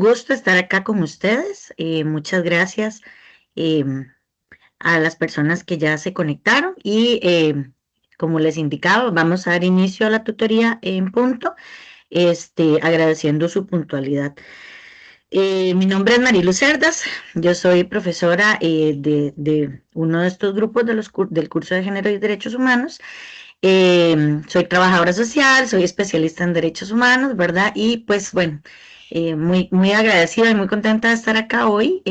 gusto estar acá con ustedes. Muchas gracias eh, a las personas que ya se conectaron y como les indicaba, vamos a dar inicio a la tutoría en punto, agradeciendo su puntualidad. Mi nombre es Marilu Cerdas, yo soy profesora de uno de estos grupos del curso de Género y Derechos Humanos. Soy trabajadora social, soy especialista en derechos humanos, ¿verdad? Y pues bueno, muy agradecida y muy contenta de estar acá hoy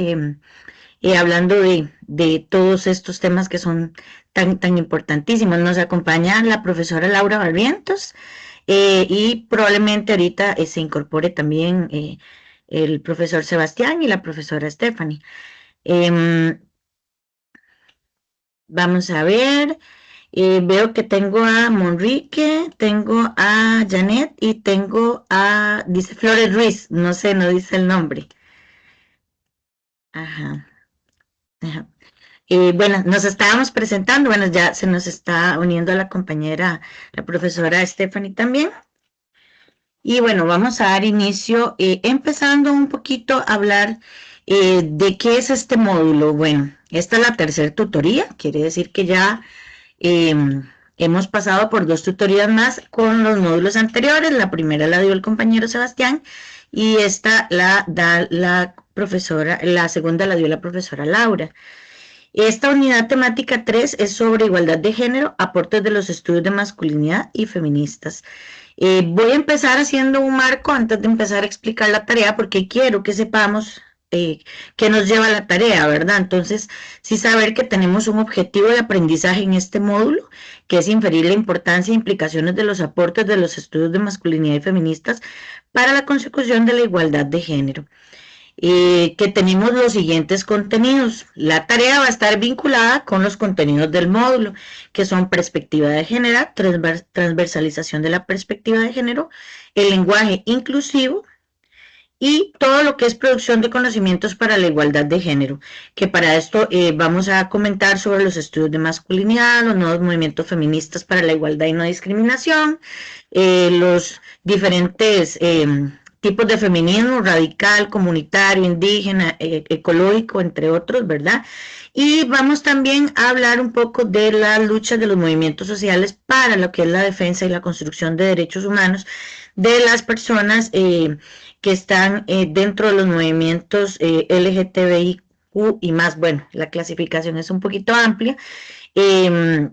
hablando de todos estos temas que son tan importantísimos. Nos acompaña la profesora Laura Barrientos y probablemente ahorita se incorpore también el profesor Sebastián y la profesora Stephanie. Eh, Vamos a ver. Veo que tengo a Monrique, tengo a Janet y tengo a, dice Flores Ruiz, no sé, no dice el nombre. Ajá, ajá. Bueno, nos estábamos presentando, bueno, ya se nos está uniendo la compañera, la profesora Stephanie también. Y bueno, vamos a dar inicio, empezando un poquito a hablar de qué es este módulo. Bueno, esta es la tercera tutoría, quiere decir que ya Eh, hemos pasado por dos tutorías más con los módulos anteriores. La primera la dio el compañero Sebastián y esta la da la profesora, la segunda la dio la profesora Laura. Esta unidad temática 3 es sobre igualdad de género, aportes de los estudios de masculinidad y feministas. Voy a empezar haciendo un marco antes de empezar a explicar la tarea porque quiero que sepamos qué nos lleva la tarea, ¿verdad? Entonces, sí saber que tenemos un objetivo de aprendizaje en este módulo, que es inferir la importancia e implicaciones de los aportes de los estudios de masculinidad y feministas para la consecución de la igualdad de género. Que tenemos los siguientes contenidos. La tarea va a estar vinculada con los contenidos del módulo, que son perspectiva de género, transversalización de la perspectiva de género, el lenguaje inclusivo y todo lo que es producción de conocimientos para la igualdad de género, que para esto vamos a comentar sobre los estudios de masculinidad, los nuevos movimientos feministas para la igualdad y no discriminación, los diferentes tipos de feminismo, radical, comunitario, indígena, ecológico, entre otros, ¿verdad? Y vamos también a hablar un poco de las luchas de los movimientos sociales para lo que es la defensa y la construcción de derechos humanos de las personas que están dentro de los movimientos LGTBIQ y más. Bueno, la clasificación es un poquito amplia. Eh,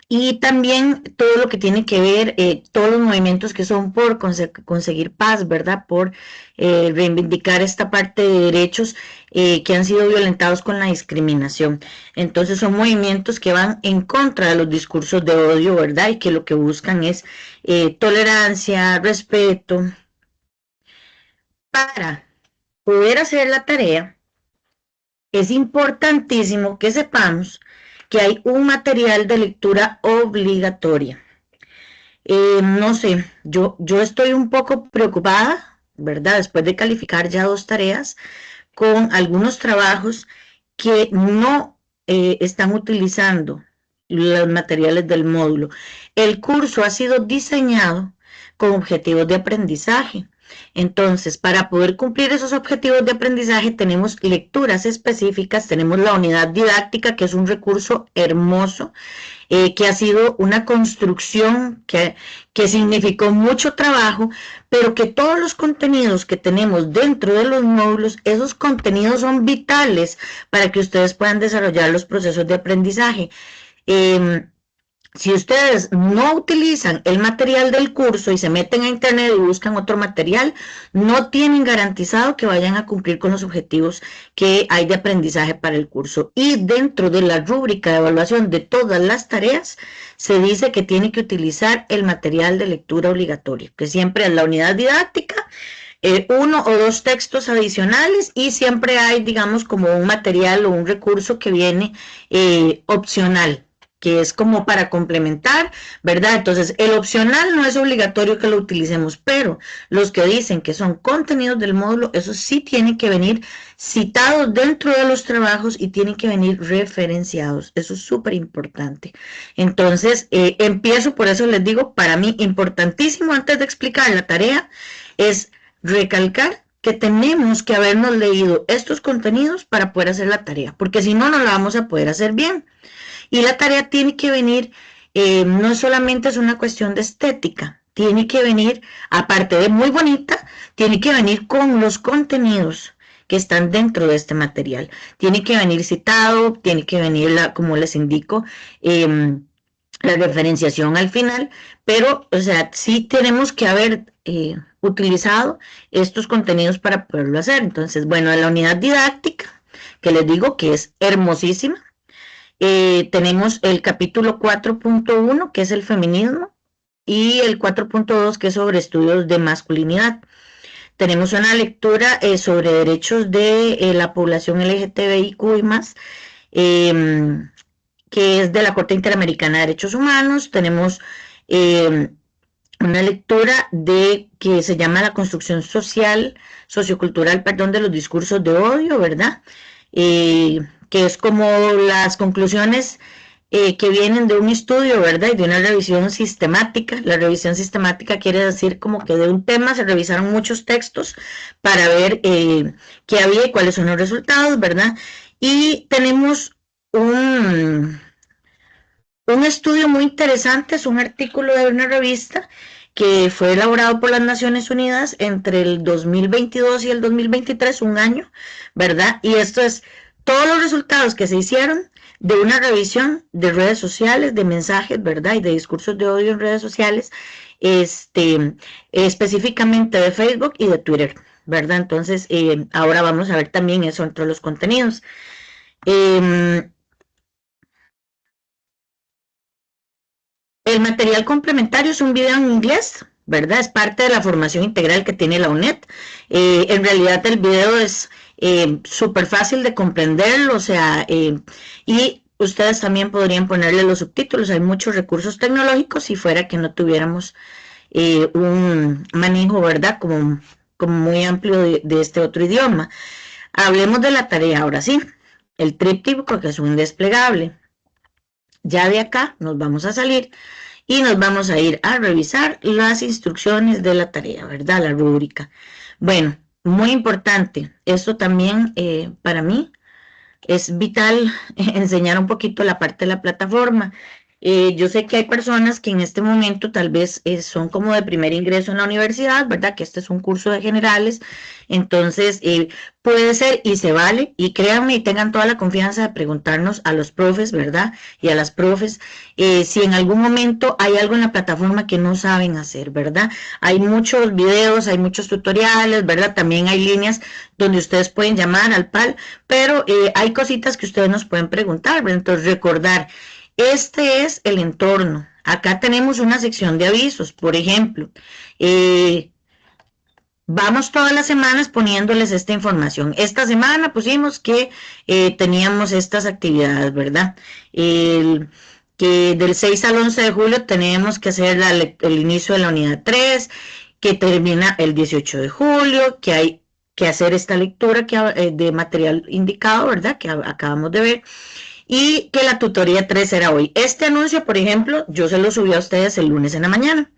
y también todo lo que tiene que ver, todos los movimientos que son por conseguir paz, ¿verdad? Por reivindicar esta parte de derechos que han sido violentados con la discriminación. Entonces son movimientos que van en contra de los discursos de odio, ¿verdad? Y que lo que buscan es tolerancia, respeto. Para poder hacer la tarea, es importantísimo que sepamos que hay un material de lectura obligatoria. No sé, yo estoy un poco preocupada, ¿verdad? Después de calificar ya dos tareas con algunos trabajos que no están utilizando los materiales del módulo. El curso ha sido diseñado con objetivos de aprendizaje. Entonces, para poder cumplir esos objetivos de aprendizaje tenemos lecturas específicas, tenemos la unidad didáctica, que es un recurso hermoso, que ha sido una construcción que significó mucho trabajo, pero que todos los contenidos que tenemos dentro de los módulos, esos contenidos son vitales para que ustedes puedan desarrollar los procesos de aprendizaje. Eh, si ustedes no utilizan el material del curso y se meten a internet y buscan otro material, no tienen garantizado que vayan a cumplir con los objetivos que hay de aprendizaje para el curso. Y dentro de la rúbrica de evaluación de todas las tareas, se dice que tiene que utilizar el material de lectura obligatorio, que siempre es la unidad didáctica, uno o dos textos adicionales y siempre hay, digamos, como un material o un recurso que viene opcional, que es como para complementar, ¿verdad? Entonces, el opcional no es obligatorio que lo utilicemos, pero los que dicen que son contenidos del módulo, esos sí tienen que venir citados dentro de los trabajos y tienen que venir referenciados. Eso es súper importante. Entonces, empiezo, por eso les digo, para mí importantísimo antes de explicar la tarea es recalcar que tenemos que habernos leído estos contenidos para poder hacer la tarea, porque si no, no la vamos a poder hacer bien. Y la tarea tiene que venir, no solamente es una cuestión de estética, tiene que venir, aparte de muy bonita, tiene que venir con los contenidos que están dentro de este material. Tiene que venir citado, tiene que venir, como les indico, la referenciación al final, pero, o sea, sí tenemos que haber utilizado estos contenidos para poderlo hacer. Entonces, bueno, la unidad didáctica, que les digo que es hermosísima, tenemos el capítulo 4.1, que es el feminismo, y el 4.2, que es sobre estudios de masculinidad. Tenemos una lectura sobre derechos de la población LGTBIQ y más, que es de la Corte Interamericana de Derechos Humanos. Tenemos una lectura que se llama la construcción sociocultural, perdón, de los discursos de odio, ¿verdad? Que es como las conclusiones que vienen de un estudio, ¿verdad? Y de una revisión sistemática. La revisión sistemática quiere decir como que de un tema se revisaron muchos textos para ver qué había y cuáles son los resultados, ¿verdad? Y tenemos un estudio muy interesante, es un artículo de una revista que fue elaborado por las Naciones Unidas entre el 2022 y el 2023, un año, ¿verdad? Y esto es todos los resultados que se hicieron de una revisión de redes sociales, de mensajes, ¿verdad? Y de discursos de odio en redes sociales, específicamente de Facebook y de Twitter, ¿verdad? Entonces, ahora vamos a ver también eso entre los contenidos. El material complementario es un video en inglés, ¿verdad? Es parte de la formación integral que tiene la UNED. En realidad el video es súper fácil de comprenderlo, o sea, y ustedes también podrían ponerle los subtítulos. Hay muchos recursos tecnológicos si fuera que no tuviéramos un manejo, ¿verdad? Como muy amplio de este otro idioma. Hablemos de la tarea ahora sí. El tríptico, que es un desplegable. Ya de acá nos vamos a salir y nos vamos a ir a revisar las instrucciones de la tarea, ¿verdad? La rúbrica. Bueno, muy importante, esto también para mí es vital enseñar un poquito la parte de la plataforma. Yo sé que hay personas que en este momento tal vez son como de primer ingreso en la universidad, ¿verdad? Que este es un curso de generales, entonces puede ser y se vale, y créanme y tengan toda la confianza de preguntarnos a los profes, ¿verdad? Y a las profes, si en algún momento hay algo en la plataforma que no saben hacer, ¿verdad? Hay muchos videos, hay muchos tutoriales, ¿verdad? También hay líneas donde ustedes pueden llamar al PAL, pero hay cositas que ustedes nos pueden preguntar, ¿verdad? Entonces recordar, este es el entorno. Acá tenemos una sección de avisos, por ejemplo. Vamos todas las semanas poniéndoles esta información. Esta semana pusimos que teníamos estas actividades, ¿verdad? Que del 6 al 11 de julio tenemos que hacer el inicio de la unidad 3, que termina el 18 de julio, que hay que hacer esta lectura de material indicado, ¿verdad? Que acabamos de ver. Y que la tutoría 3 era hoy. Este anuncio, por ejemplo, yo se lo subí a ustedes el lunes en la mañana.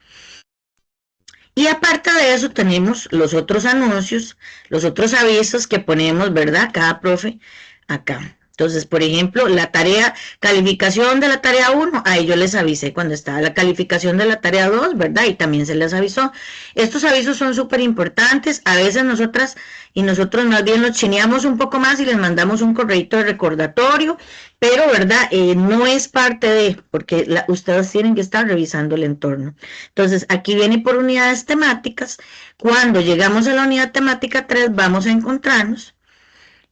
Y aparte de eso tenemos los otros anuncios, los otros avisos que ponemos, ¿verdad? Cada profe acá. Entonces, por ejemplo, la tarea, calificación de la tarea 1, ahí yo les avisé cuando estaba la calificación de la tarea 2, ¿verdad? Y también se les avisó. Estos avisos son súper importantes. A veces nosotras y nosotros más bien los chineamos un poco más y les mandamos un correito de recordatorio, pero, ¿verdad? No es parte de, porque ustedes tienen que estar revisando el entorno. Entonces, aquí viene por unidades temáticas. Cuando llegamos a la unidad temática 3, vamos a encontrarnos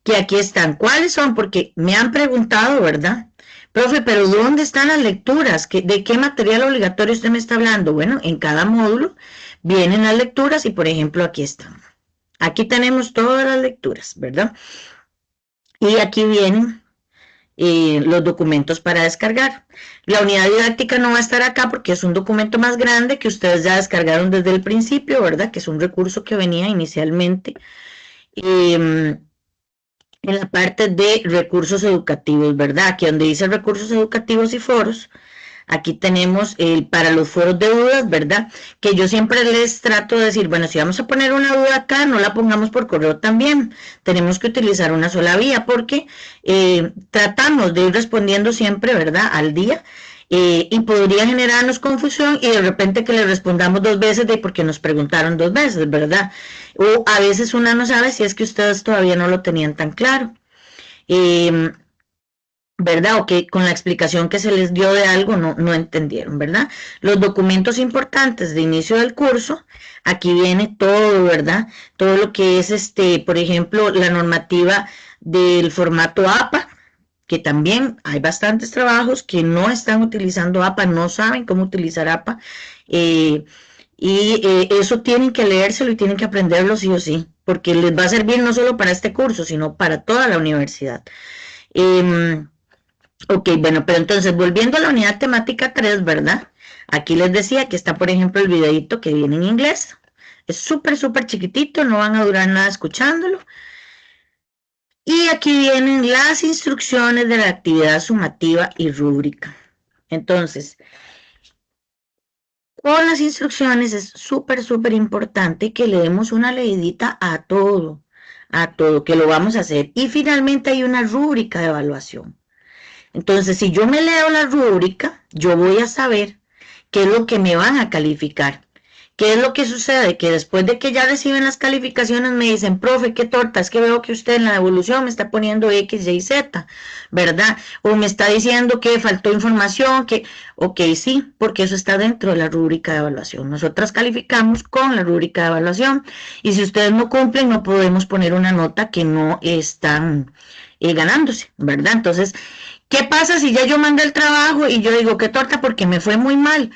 que aquí están. ¿Cuáles son? Porque me han preguntado, ¿verdad? Profe, pero ¿dónde están las lecturas? ¿De qué material obligatorio usted me está hablando? Bueno, en cada módulo vienen las lecturas y, por ejemplo, aquí están. Aquí tenemos todas las lecturas, ¿verdad? Y aquí vienen los documentos para descargar. La unidad didáctica no va a estar acá porque es un documento más grande que ustedes ya descargaron desde el principio, ¿verdad? Que es un recurso que venía inicialmente en la parte de recursos educativos, ¿verdad? Aquí donde dice recursos educativos y foros, Aquí tenemos para los foros de dudas, ¿verdad? Que yo siempre les trato de decir, bueno, si vamos a poner una duda acá, no la pongamos por correo también. Tenemos que utilizar una sola vía porque tratamos de ir respondiendo siempre, ¿verdad? Al día. Y podría generarnos confusión y de repente que le respondamos dos veces de porque nos preguntaron dos veces, ¿verdad? O a veces una no sabe si es que ustedes todavía no lo tenían tan claro. Eh, ¿Verdad? O que con la explicación que se les dio de algo no entendieron, ¿verdad? Los documentos importantes de inicio del curso, aquí viene todo, ¿verdad? Todo lo que es, por ejemplo, la normativa del formato APA, que también hay bastantes trabajos que no están utilizando APA, no saben cómo utilizar APA, eh, eso tienen que leérselo y tienen que aprenderlo sí o sí, porque les va a servir no solo para este curso, sino para toda la universidad. Eh, Ok, bueno, pero entonces volviendo a la unidad temática 3, ¿verdad? Aquí les decía que está, por ejemplo, el videito que viene en inglés. Es súper, súper chiquitito, no van a durar nada escuchándolo. Y aquí vienen las instrucciones de la actividad sumativa y rúbrica. Entonces, con las instrucciones es súper, súper importante que le demos una leidita a todo, que lo vamos a hacer. Y finalmente hay una rúbrica de evaluación. Entonces, si yo me leo la rúbrica, yo voy a saber qué es lo que me van a calificar. ¿Qué es lo que sucede? Que después de que ya reciben las calificaciones me dicen, profe, qué torta, es que veo que usted en la devolución me está poniendo X, Y, Z, ¿verdad? O me está diciendo que faltó información, que, ok, sí, porque eso está dentro de la rúbrica de evaluación. Nosotras calificamos con la rúbrica de evaluación y si ustedes no cumplen, no podemos poner una nota que no están ganándose, ¿verdad? Entonces, ¿qué pasa si ya yo mandé el trabajo y yo digo qué torta porque me fue muy mal?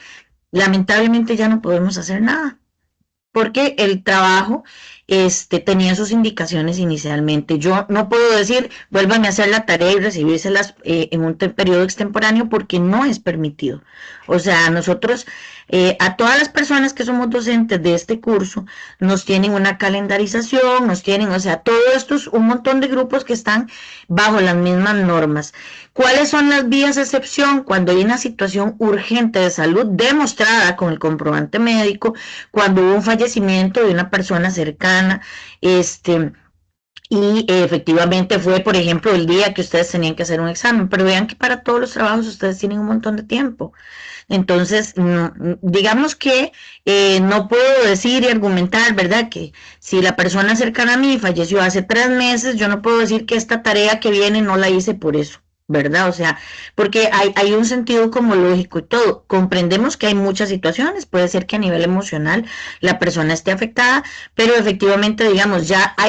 Lamentablemente ya no podemos hacer nada, porque el trabajo tenía sus indicaciones inicialmente. Yo no puedo decir, vuélvame a hacer la tarea y recibírselas en un periodo extemporáneo porque no es permitido. O sea, nosotros, a todas las personas que somos docentes de este curso, nos tienen una calendarización, nos tienen, o sea, todo esto es un montón de grupos que están bajo las mismas normas. ¿Cuáles son las vías de excepción? Cuando hay una situación urgente de salud demostrada con el comprobante médico, cuando hubo un fallecimiento de una persona cercana, y efectivamente fue, por ejemplo, el día que ustedes tenían que hacer un examen, pero vean que para todos los trabajos ustedes tienen un montón de tiempo. Entonces, digamos que no puedo decir y argumentar, ¿verdad? Que si la persona cercana a mí falleció hace 3 meses, yo no puedo decir que esta tarea que viene no la hice por eso. ¿Verdad? O sea, porque hay un sentido como lógico y todo. Comprendemos que hay muchas situaciones, puede ser que a nivel emocional la persona esté afectada, pero efectivamente, digamos,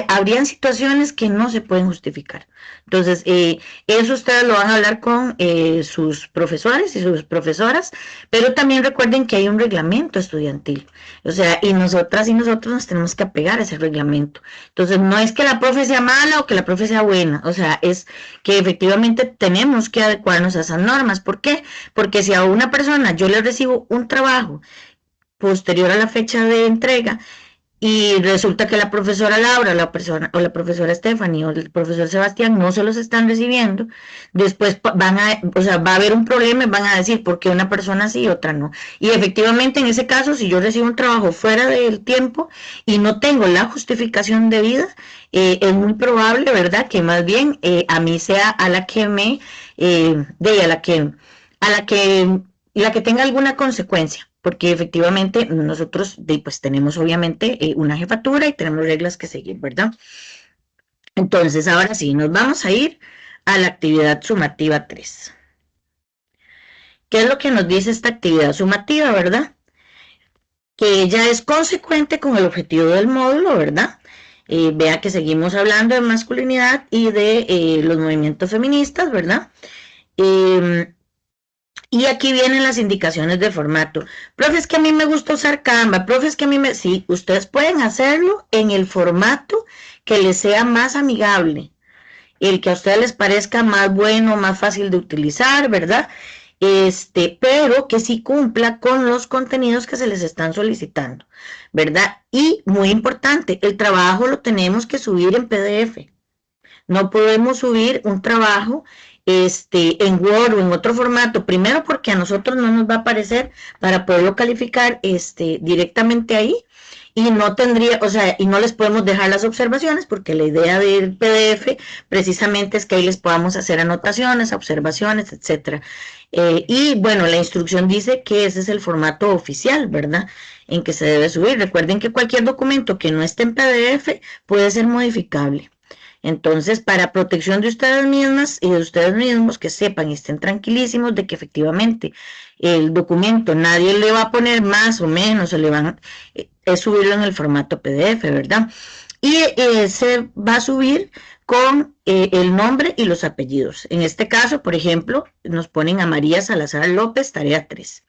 habrían situaciones que no se pueden justificar. Entonces, eso ustedes lo van a hablar con sus profesores y sus profesoras, pero también recuerden que hay un reglamento estudiantil. O sea, y nosotras y nosotros nos tenemos que apegar a ese reglamento. Entonces, no es que la profe sea mala o que la profe sea buena, o sea, es que efectivamente tenemos que adecuarnos a esas normas. ¿Por qué? Porque si a una persona yo le recibo un trabajo posterior a la fecha de entrega y resulta que la profesora Laura o la profesora Stephanie o el profesor Sebastián no se los están recibiendo, después o sea, va a haber un problema y van a decir por qué una persona sí y otra no. Y efectivamente en ese caso, si yo recibo un trabajo fuera del tiempo y no tengo la justificación debida, es muy probable, ¿verdad?, que más bien a mí sea a la que la que tenga alguna consecuencia, porque efectivamente nosotros pues tenemos obviamente una jefatura y tenemos reglas que seguir, ¿verdad? Entonces, ahora sí, nos vamos a ir a la actividad sumativa 3. ¿Qué es lo que nos dice esta actividad sumativa, verdad? Que ella es consecuente con el objetivo del módulo, ¿verdad? Vea que seguimos hablando de masculinidad y de los movimientos feministas, ¿verdad? Y aquí vienen las indicaciones de formato. Profe, es que a mí me gusta usar Canva. Profe, es que a mí me... Sí, ustedes pueden hacerlo en el formato que les sea más amigable, el que a ustedes les parezca más bueno, más fácil de utilizar, ¿verdad? Pero que sí cumpla con los contenidos que se les están solicitando, ¿verdad? Y muy importante, el trabajo lo tenemos que subir en PDF. No podemos subir un trabajo en Word o en otro formato, primero porque a nosotros no nos va a aparecer para poderlo calificar directamente ahí, y no tendría, o sea, y no les podemos dejar las observaciones porque la idea del PDF precisamente es que ahí les podamos hacer anotaciones, observaciones, etcétera. Y bueno, la instrucción dice que ese es el formato oficial, ¿verdad? En que se debe subir. Recuerden que cualquier documento que no esté en PDF puede ser modificable. Entonces, para protección de ustedes mismas y de ustedes mismos, que sepan y estén tranquilísimos de que efectivamente el documento nadie le va a poner más o menos, o le van es subirlo en el formato PDF, ¿verdad? Y se va a subir con el nombre y los apellidos. En este caso, por ejemplo, nos ponen a María Salazar López, tarea 3.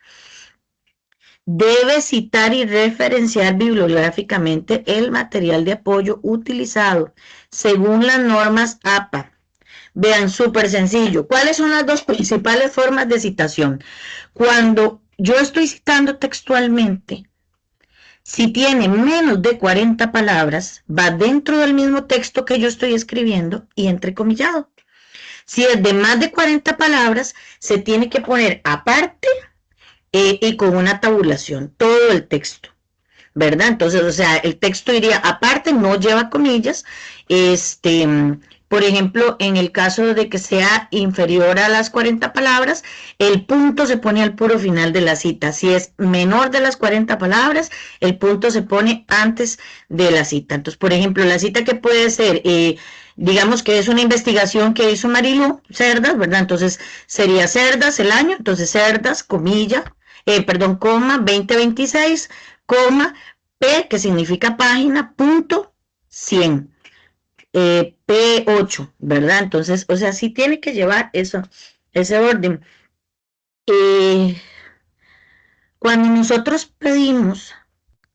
Debe citar y referenciar bibliográficamente el material de apoyo utilizado según las normas APA. Vean, súper sencillo. ¿Cuáles son las dos principales formas de citación? Cuando yo estoy citando textualmente, si tiene menos de 40 palabras, va dentro del mismo texto que yo estoy escribiendo y entrecomillado. Si es de más de 40 palabras, se tiene que poner aparte y con una tabulación, todo el texto, ¿verdad? Entonces, o sea, el texto iría aparte, no lleva comillas, por ejemplo, en el caso de que sea inferior a las 40 palabras, el punto se pone al puro final de la cita. Si es menor de las 40 palabras, el punto se pone antes de la cita. Entonces, por ejemplo, la cita que puede ser, digamos que es una investigación que hizo Marilu Cerdas, ¿verdad? Entonces, sería Cerdas el año, entonces Cerdas, comilla, coma, 2026, coma, P, que significa página, punto, 100. P8, ¿verdad? Entonces, o sea, sí tiene que llevar eso, ese orden. Cuando nosotros pedimos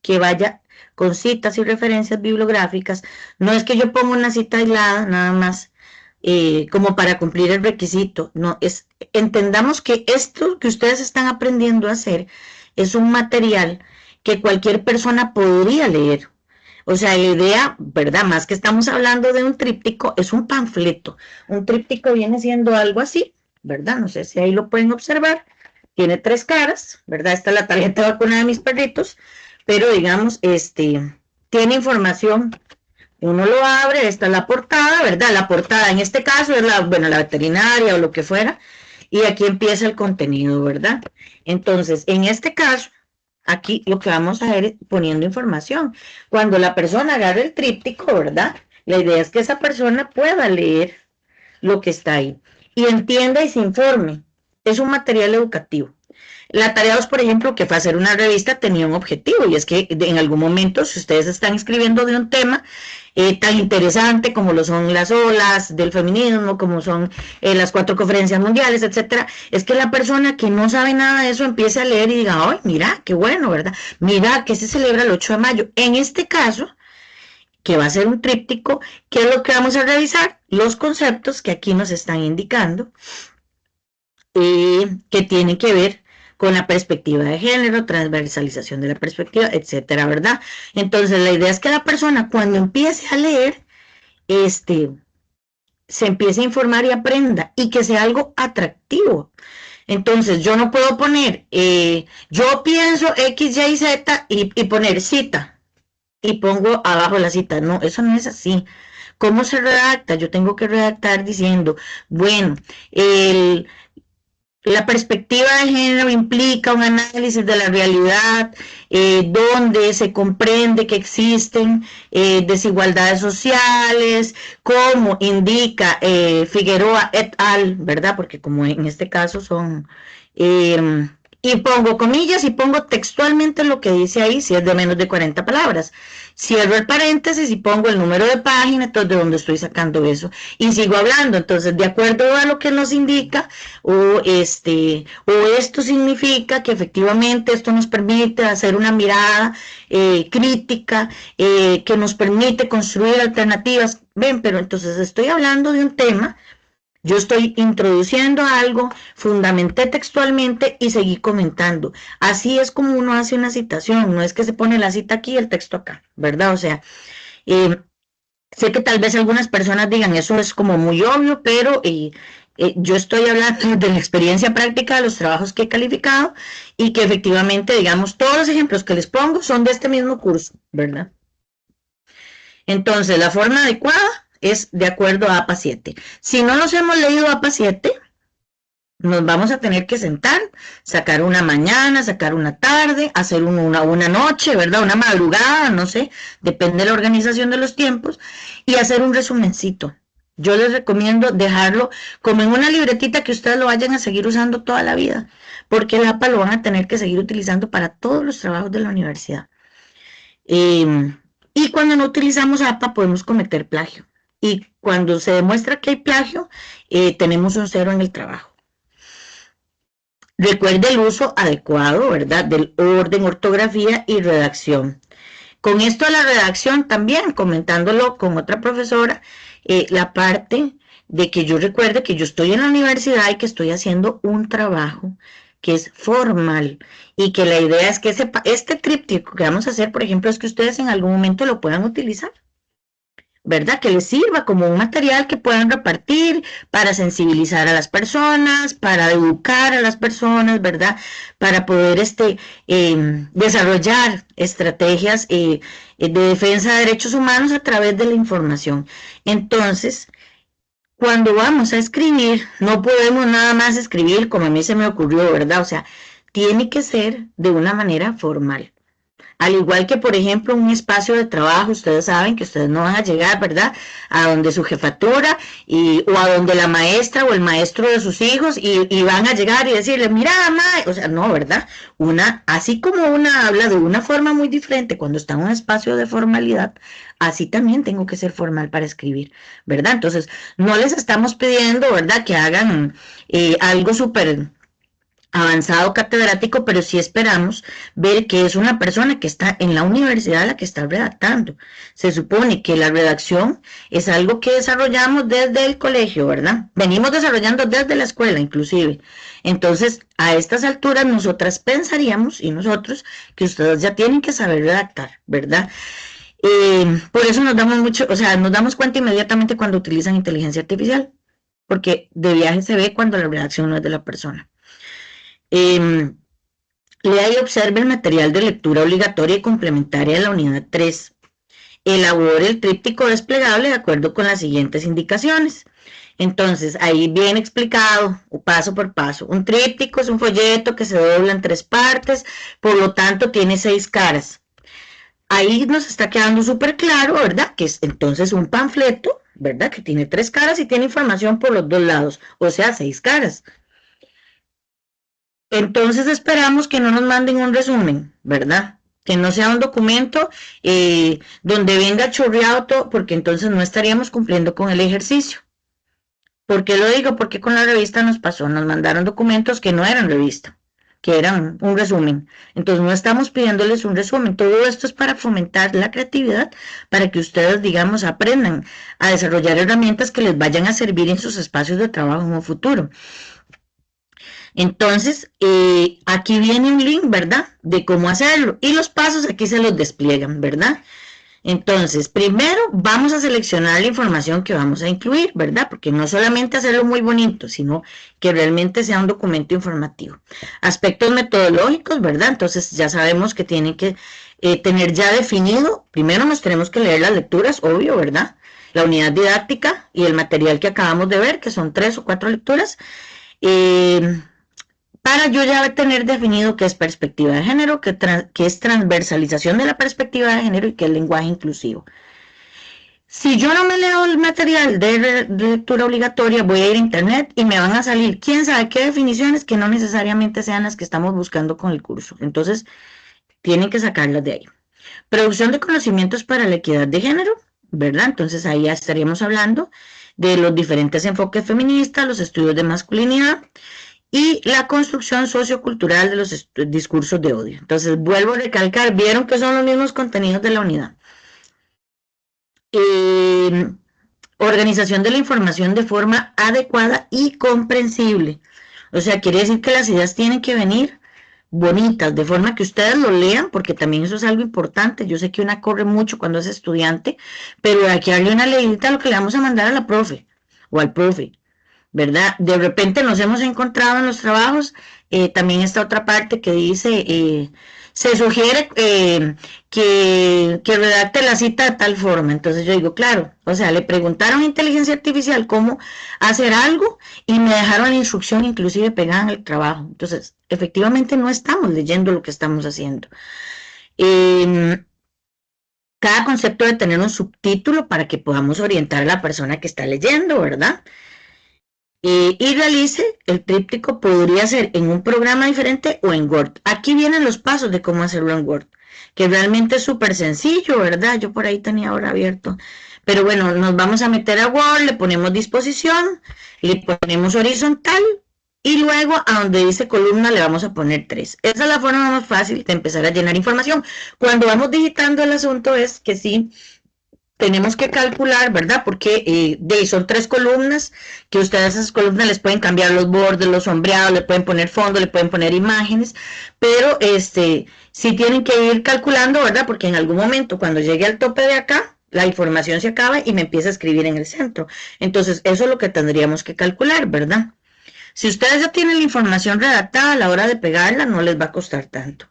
que vaya con citas y referencias bibliográficas, no es que yo ponga una cita aislada, nada más, como para cumplir el requisito, no, entendamos que esto que ustedes están aprendiendo a hacer es un material que cualquier persona podría leer. O sea, la idea, ¿verdad? Más que estamos hablando de un tríptico, es un panfleto. Un tríptico viene siendo algo así, ¿verdad? No sé si ahí lo pueden observar. Tiene 3 caras, ¿verdad? Esta es la tarjeta de vacuna de mis perritos, pero digamos, tiene información. Uno lo abre, esta es la portada, ¿verdad? La portada en este caso es bueno, la veterinaria o lo que fuera, y aquí empieza el contenido, ¿verdad? Entonces, en este caso, aquí lo que vamos a ver es poniendo información. Cuando la persona agarre el tríptico, ¿verdad? La idea es que esa persona pueda leer lo que está ahí y entienda y se informe. Es un material educativo. La tarea 2, por ejemplo, que fue hacer una revista, tenía un objetivo, y es que en algún momento, si ustedes están escribiendo de un tema tan interesante como lo son las olas del feminismo, como son las 4 conferencias mundiales, etcétera, es que la persona que no sabe nada de eso empiece a leer y diga, ¡ay, mira, qué bueno, ¿verdad? Mira, que se celebra el 8 de mayo. En este caso, que va a ser un tríptico, ¿qué es lo que vamos a revisar? Los conceptos que aquí nos están indicando, que tienen que ver con la perspectiva de género, transversalización de la perspectiva, etcétera, ¿verdad? Entonces, la idea es que la persona cuando empiece a leer, se empiece a informar y aprenda, y que sea algo atractivo. Entonces, yo no puedo poner, yo pienso X, Y, Z y poner cita, y pongo abajo la cita. No, eso no es así. ¿Cómo se redacta? Yo tengo que redactar diciendo, bueno, la perspectiva de género implica un análisis de la realidad, donde se comprende que existen desigualdades sociales, como indica Figueroa et al, ¿verdad? Porque como en este caso son... y pongo comillas y pongo textualmente lo que dice ahí, si es de menos de 40 palabras. Cierro el paréntesis y pongo el número de página, entonces de dónde estoy sacando eso. Y sigo hablando, entonces de acuerdo a lo que nos indica, o esto significa que efectivamente esto nos permite hacer una mirada crítica, que nos permite construir alternativas. Ven, pero entonces estoy hablando de un tema, yo estoy introduciendo algo, fundamenté textualmente y seguí comentando. Así es como uno hace una citación, no es que se pone la cita aquí y el texto acá, ¿verdad? O sea, eh, sé que tal vez algunas personas digan eso es como muy obvio, pero Yo estoy hablando de la experiencia práctica de los trabajos que he calificado y que efectivamente, digamos, todos los ejemplos que les pongo son de este mismo curso, ¿verdad? Entonces, la forma adecuada es de acuerdo a APA 7. Si no nos hemos leído APA 7, nos vamos a tener que sentar, sacar una mañana, sacar una tarde, hacer una noche, ¿verdad? Una madrugada, no sé, depende de la organización de los tiempos, y hacer un resumencito. Yo les recomiendo dejarlo como en una libretita que ustedes lo vayan a seguir usando toda la vida, porque el APA lo van a tener que seguir utilizando para todos los trabajos de la universidad. Y cuando no utilizamos APA podemos cometer plagio. Y cuando se demuestra que hay plagio, tenemos un cero en el trabajo. Recuerde el uso adecuado, ¿verdad?, del orden, ortografía y redacción. Con esto de la redacción también, comentándolo con otra profesora, la parte de que yo recuerde que yo estoy en la universidad y que estoy haciendo un trabajo que es formal y que la idea es que este tríptico que vamos a hacer, por ejemplo, es que ustedes en algún momento lo puedan utilizar, ¿verdad? Que les sirva como un material que puedan repartir para sensibilizar a las personas, para educar a las personas, ¿verdad? Para poder desarrollar estrategias de defensa de derechos humanos a través de la información. Entonces, cuando vamos a escribir, no podemos nada más escribir como a mí se me ocurrió, ¿verdad? O sea, tiene que ser de una manera formal. Al igual que, por ejemplo, un espacio de trabajo, ustedes saben que ustedes no van a llegar, ¿verdad?, a donde su jefatura o a donde la maestra o el maestro de sus hijos y van a llegar y decirle, mira, mamá, o sea, no, ¿verdad? Así como una habla de una forma muy diferente cuando está en un espacio de formalidad, así también tengo que ser formal para escribir, ¿verdad? Entonces, no les estamos pidiendo, ¿verdad?, que hagan algo súper avanzado catedrático, pero sí esperamos ver que es una persona que está en la universidad la que está redactando. Se supone que la redacción es algo que desarrollamos desde el colegio, ¿verdad? Venimos desarrollando desde la escuela, inclusive. Entonces, a estas alturas, nosotras pensaríamos, y nosotros, que ustedes ya tienen que saber redactar, ¿verdad? Por eso nos damos mucho, o sea, nos damos cuenta inmediatamente cuando utilizan inteligencia artificial, porque de viaje se ve cuando la redacción no es de la persona. Lea y observe el material de lectura obligatoria y complementaria de la unidad 3. Elabore el tríptico desplegable de acuerdo con las siguientes indicaciones. Entonces, ahí bien explicado, paso por paso. Un tríptico es un folleto que se dobla en 3 partes, por lo tanto tiene 6 caras. Ahí nos está quedando súper claro, ¿verdad?, que es entonces un panfleto, ¿verdad?, que tiene 3 caras y tiene información por los 2 lados, o sea, 6 caras. Entonces esperamos que no nos manden un resumen, ¿verdad? Que no sea un documento donde venga chorreado todo, porque entonces no estaríamos cumpliendo con el ejercicio. ¿Por qué lo digo? Porque con la revista nos pasó, nos mandaron documentos que no eran revista, que eran un resumen. Entonces no estamos pidiéndoles un resumen. Todo esto es para fomentar la creatividad, para que ustedes, digamos, aprendan a desarrollar herramientas que les vayan a servir en sus espacios de trabajo en un futuro. Entonces, aquí viene un link, ¿verdad?, de cómo hacerlo. Y los pasos aquí se los despliegan, ¿verdad? Entonces, primero vamos a seleccionar la información que vamos a incluir, ¿verdad? Porque no solamente hacerlo muy bonito, sino que realmente sea un documento informativo. Aspectos metodológicos, ¿verdad? Entonces, ya sabemos que tienen que tener ya definido, primero nos tenemos que leer las lecturas, obvio, ¿verdad? La unidad didáctica y el material que acabamos de ver, que son 3 o 4 lecturas. Para yo ya tener definido qué es perspectiva de género, qué es transversalización de la perspectiva de género y qué es lenguaje inclusivo. Si yo no me leo el material de lectura obligatoria, voy a ir a internet y me van a salir quién sabe qué definiciones que no necesariamente sean las que estamos buscando con el curso. Entonces, tienen que sacarlas de ahí. Producción de conocimientos para la equidad de género, ¿verdad? Entonces ahí ya estaríamos hablando de los diferentes enfoques feministas, los estudios de masculinidad y la construcción sociocultural de los discursos de odio. Entonces, vuelvo a recalcar, vieron que son los mismos contenidos de la unidad. Organización de la información de forma adecuada y comprensible. O sea, quiere decir que las ideas tienen que venir bonitas, de forma que ustedes lo lean, porque también eso es algo importante. Yo sé que una corre mucho cuando es estudiante, pero aquí hay una leidita lo que le vamos a mandar a la profe o al profe, ¿verdad? De repente nos hemos encontrado en los trabajos, también esta otra parte que dice, se sugiere que redacte la cita de tal forma. Entonces yo digo, claro, o sea, le preguntaron a inteligencia artificial cómo hacer algo y me dejaron la instrucción inclusive pegada en el trabajo. Entonces, efectivamente no estamos leyendo lo que estamos haciendo. Eh, Cada concepto debe tener un subtítulo para que podamos orientar a la persona que está leyendo, ¿verdad? Y realice el tríptico, podría ser en un programa diferente o en Word. Aquí vienen los pasos de cómo hacerlo en Word, que realmente es súper sencillo, ¿verdad? Yo por ahí tenía ahora abierto. Pero bueno, nos vamos a meter a Word, le ponemos disposición, le ponemos horizontal y luego a donde dice columna le vamos a poner 3. Esa es la forma más fácil de empezar a llenar información. Cuando vamos digitando el asunto es que sí, tenemos que calcular, ¿verdad? Porque son 3 columnas, que ustedes a esas columnas les pueden cambiar los bordes, los sombreados, le pueden poner fondo, le pueden poner imágenes, pero sí tienen que ir calculando, ¿verdad? Porque en algún momento cuando llegue al tope de acá, la información se acaba y me empieza a escribir en el centro. Entonces, eso es lo que tendríamos que calcular, ¿verdad? Si ustedes ya tienen la información redactada, a la hora de pegarla no les va a costar tanto.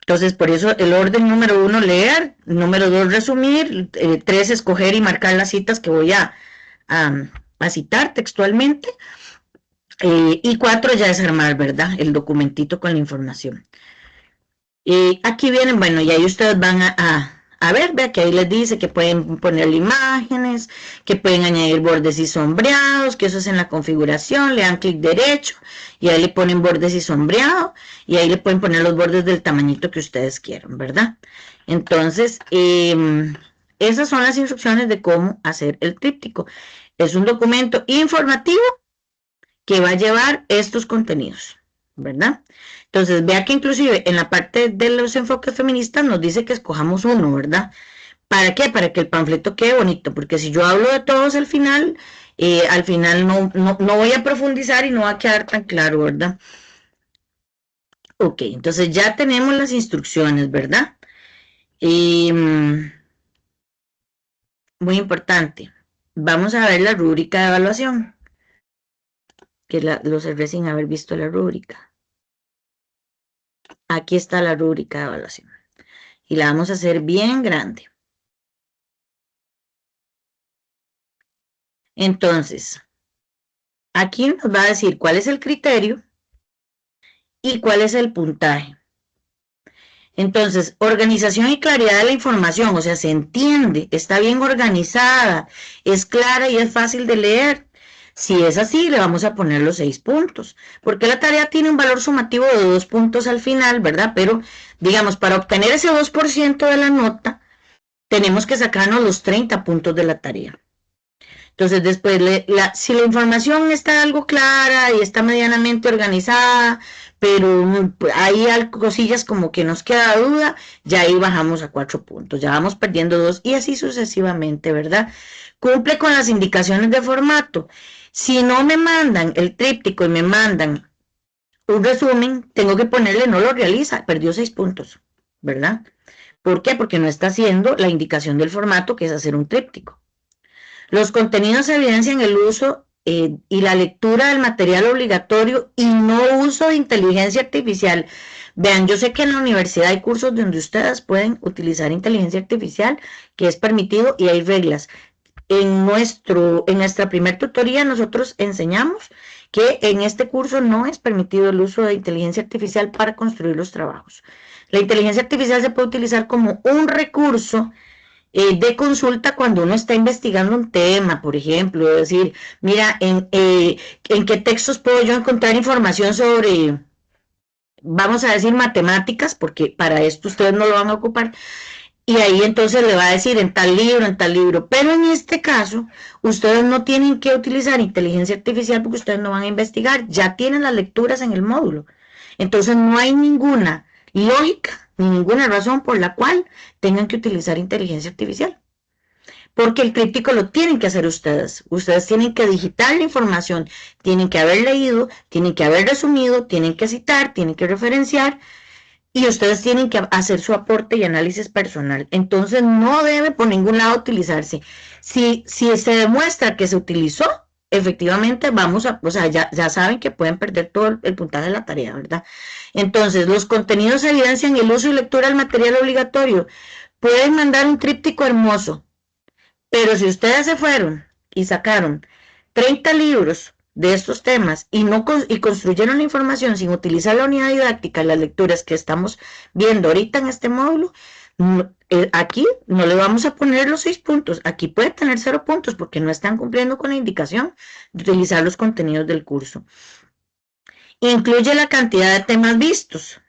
Entonces, por eso el orden número 1, leer, número 2, resumir, 3, escoger y marcar las citas que voy a citar textualmente, y 4 ya es armar, ¿verdad? El documentito con la información. Aquí vienen, bueno, y ahí ustedes van a ver, vea que ahí les dice que pueden ponerle imágenes, que pueden añadir bordes y sombreados, que eso es en la configuración, le dan clic derecho y ahí le ponen bordes y sombreado y ahí le pueden poner los bordes del tamañito que ustedes quieran, ¿verdad? Entonces, esas son las instrucciones de cómo hacer el tríptico. Es un documento informativo que va a llevar estos contenidos, ¿verdad? Entonces, vea que inclusive en la parte de los enfoques feministas nos dice que escojamos uno, ¿verdad? ¿Para qué? Para que el panfleto quede bonito, porque si yo hablo de todos al final no voy a profundizar y no va a quedar tan claro, ¿verdad? Ok, entonces ya tenemos las instrucciones, ¿verdad? Muy importante. Vamos a ver la rúbrica de evaluación, que lo cerré sin haber visto la rúbrica. Aquí está la rúbrica de evaluación. Y la vamos a hacer bien grande. Entonces, aquí nos va a decir cuál es el criterio y cuál es el puntaje. Entonces, organización y claridad de la información, o sea, se entiende, está bien organizada, es clara y es fácil de leer. Si es así, le vamos a poner los 6 puntos, porque la tarea tiene un valor sumativo de 2 puntos al final, ¿verdad? Pero, digamos, para obtener ese 2% de la nota, tenemos que sacarnos los 30 puntos de la tarea. Entonces, después, si la información está algo clara y está medianamente organizada, pero hay cosillas como que nos queda duda, ya ahí bajamos a 4 puntos, ya vamos perdiendo 2 y así sucesivamente, ¿verdad? Cumple con las indicaciones de formato. Si no me mandan el tríptico y me mandan un resumen, tengo que ponerle no lo realiza, perdió 6 puntos, ¿verdad? ¿Por qué? Porque no está haciendo la indicación del formato, que es hacer un tríptico. Los contenidos evidencian el uso y la lectura del material obligatorio y no uso de inteligencia artificial. Vean, yo sé que en la universidad hay cursos donde ustedes pueden utilizar inteligencia artificial, que es permitido y hay reglas. En nuestra primer tutoría nosotros enseñamos que en este curso no es permitido el uso de inteligencia artificial para construir los trabajos. La inteligencia artificial se puede utilizar como un recurso de consulta cuando uno está investigando un tema, por ejemplo, es decir, mira, en qué textos puedo yo encontrar información sobre, vamos a decir, matemáticas, porque para esto ustedes no lo van a ocupar, y ahí entonces le va a decir en tal libro, pero en este caso, ustedes no tienen que utilizar inteligencia artificial porque ustedes no van a investigar, ya tienen las lecturas en el módulo, entonces no hay ninguna lógica, ninguna razón por la cual tengan que utilizar inteligencia artificial. Porque el tríptico lo tienen que hacer ustedes. Ustedes tienen que digitar la información, tienen que haber leído, tienen que haber resumido, tienen que citar, tienen que referenciar y ustedes tienen que hacer su aporte y análisis personal. Entonces no debe por ningún lado utilizarse. Si se demuestra que se utilizó, efectivamente vamos a, o sea, ya saben que pueden perder todo el puntaje de la tarea, ¿verdad? Entonces, los contenidos evidencian el uso y lectura del material obligatorio. Pueden mandar un tríptico hermoso, pero si ustedes se fueron y sacaron 30 libros de estos temas y no y construyeron la información sin utilizar la unidad didáctica, las lecturas que estamos viendo ahorita en este módulo, aquí no le vamos a poner los 6 puntos, aquí puede tener 0 puntos porque no están cumpliendo con la indicación de utilizar los contenidos del curso. Incluye la cantidad de temas vistos.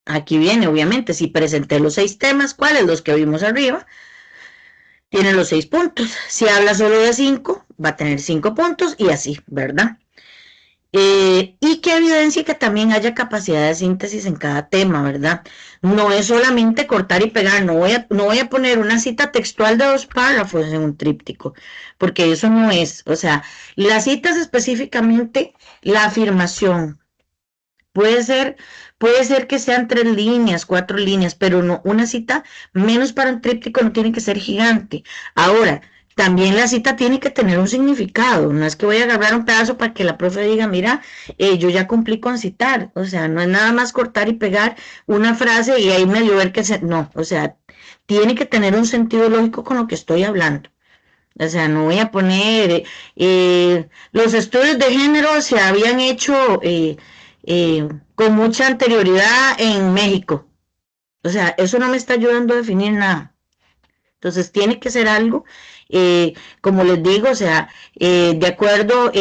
Aquí viene, obviamente, si presenté los 6 temas, ¿cuáles? Los que vimos arriba, tienen los 6 puntos. Si habla solo de 5, va a tener 5 puntos y así, ¿verdad? Y que evidencie que también haya capacidad de síntesis en cada tema, ¿verdad? No es solamente cortar y pegar, no voy a poner una cita textual de 2 párrafos en un tríptico, porque eso no es, o sea, las citas específicamente, la afirmación, puede ser que sean 3 líneas, 4 líneas, pero no, una cita menos para un tríptico no tiene que ser gigante. Ahora, también la cita tiene que tener un significado, no es que voy a agarrar un pedazo para que la profe diga, mira, yo ya cumplí con citar, o sea, no es nada más cortar y pegar una frase y ahí medio ver que no, o sea, tiene que tener un sentido lógico con lo que estoy hablando. O sea, no voy a poner, los estudios de género se habían hecho con mucha anterioridad en México. O sea, eso no me está ayudando a definir nada. Entonces, tiene que ser algo, como les digo, o sea, de acuerdo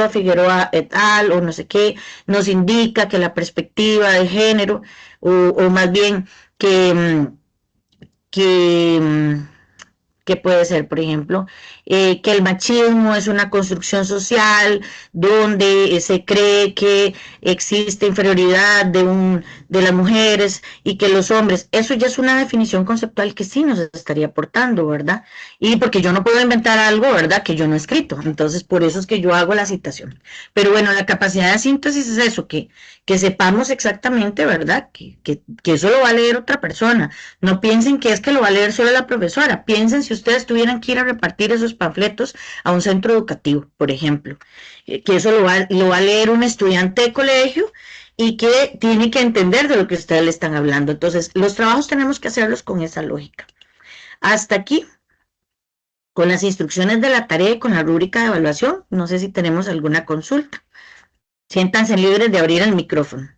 a Figueroa et al, o no sé qué, nos indica que la perspectiva de género, o más bien que, que que puede ser, por ejemplo, que el machismo es una construcción social donde se cree que existe inferioridad de las mujeres y que los hombres, eso ya es una definición conceptual que sí nos estaría aportando, ¿verdad? Y porque yo no puedo inventar algo, ¿verdad? Que yo no he escrito, entonces por eso es que yo hago la citación. Pero bueno, la capacidad de síntesis es eso, que sepamos exactamente, ¿verdad? Que eso lo va a leer otra persona. No piensen que es que lo va a leer solo la profesora. Piensen si ustedes tuvieran que ir a repartir esos panfletos a un centro educativo, por ejemplo. Que eso lo va a leer un estudiante de colegio y que tiene que entender de lo que ustedes le están hablando. Entonces, los trabajos tenemos que hacerlos con esa lógica. Hasta aquí, con las instrucciones de la tarea y con la rúbrica de evaluación. No sé si tenemos alguna consulta. Siéntanse libres de abrir el micrófono.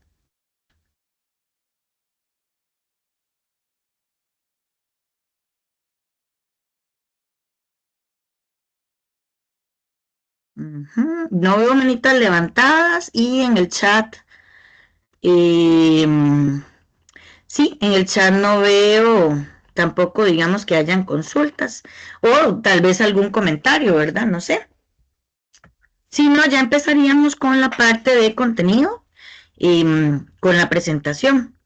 No veo manitas levantadas y en el chat, eh, sí, en el chat no veo tampoco, digamos, que hayan consultas o tal vez algún comentario, ¿verdad? No sé. Si no, ya empezaríamos con la parte de contenido y con la presentación.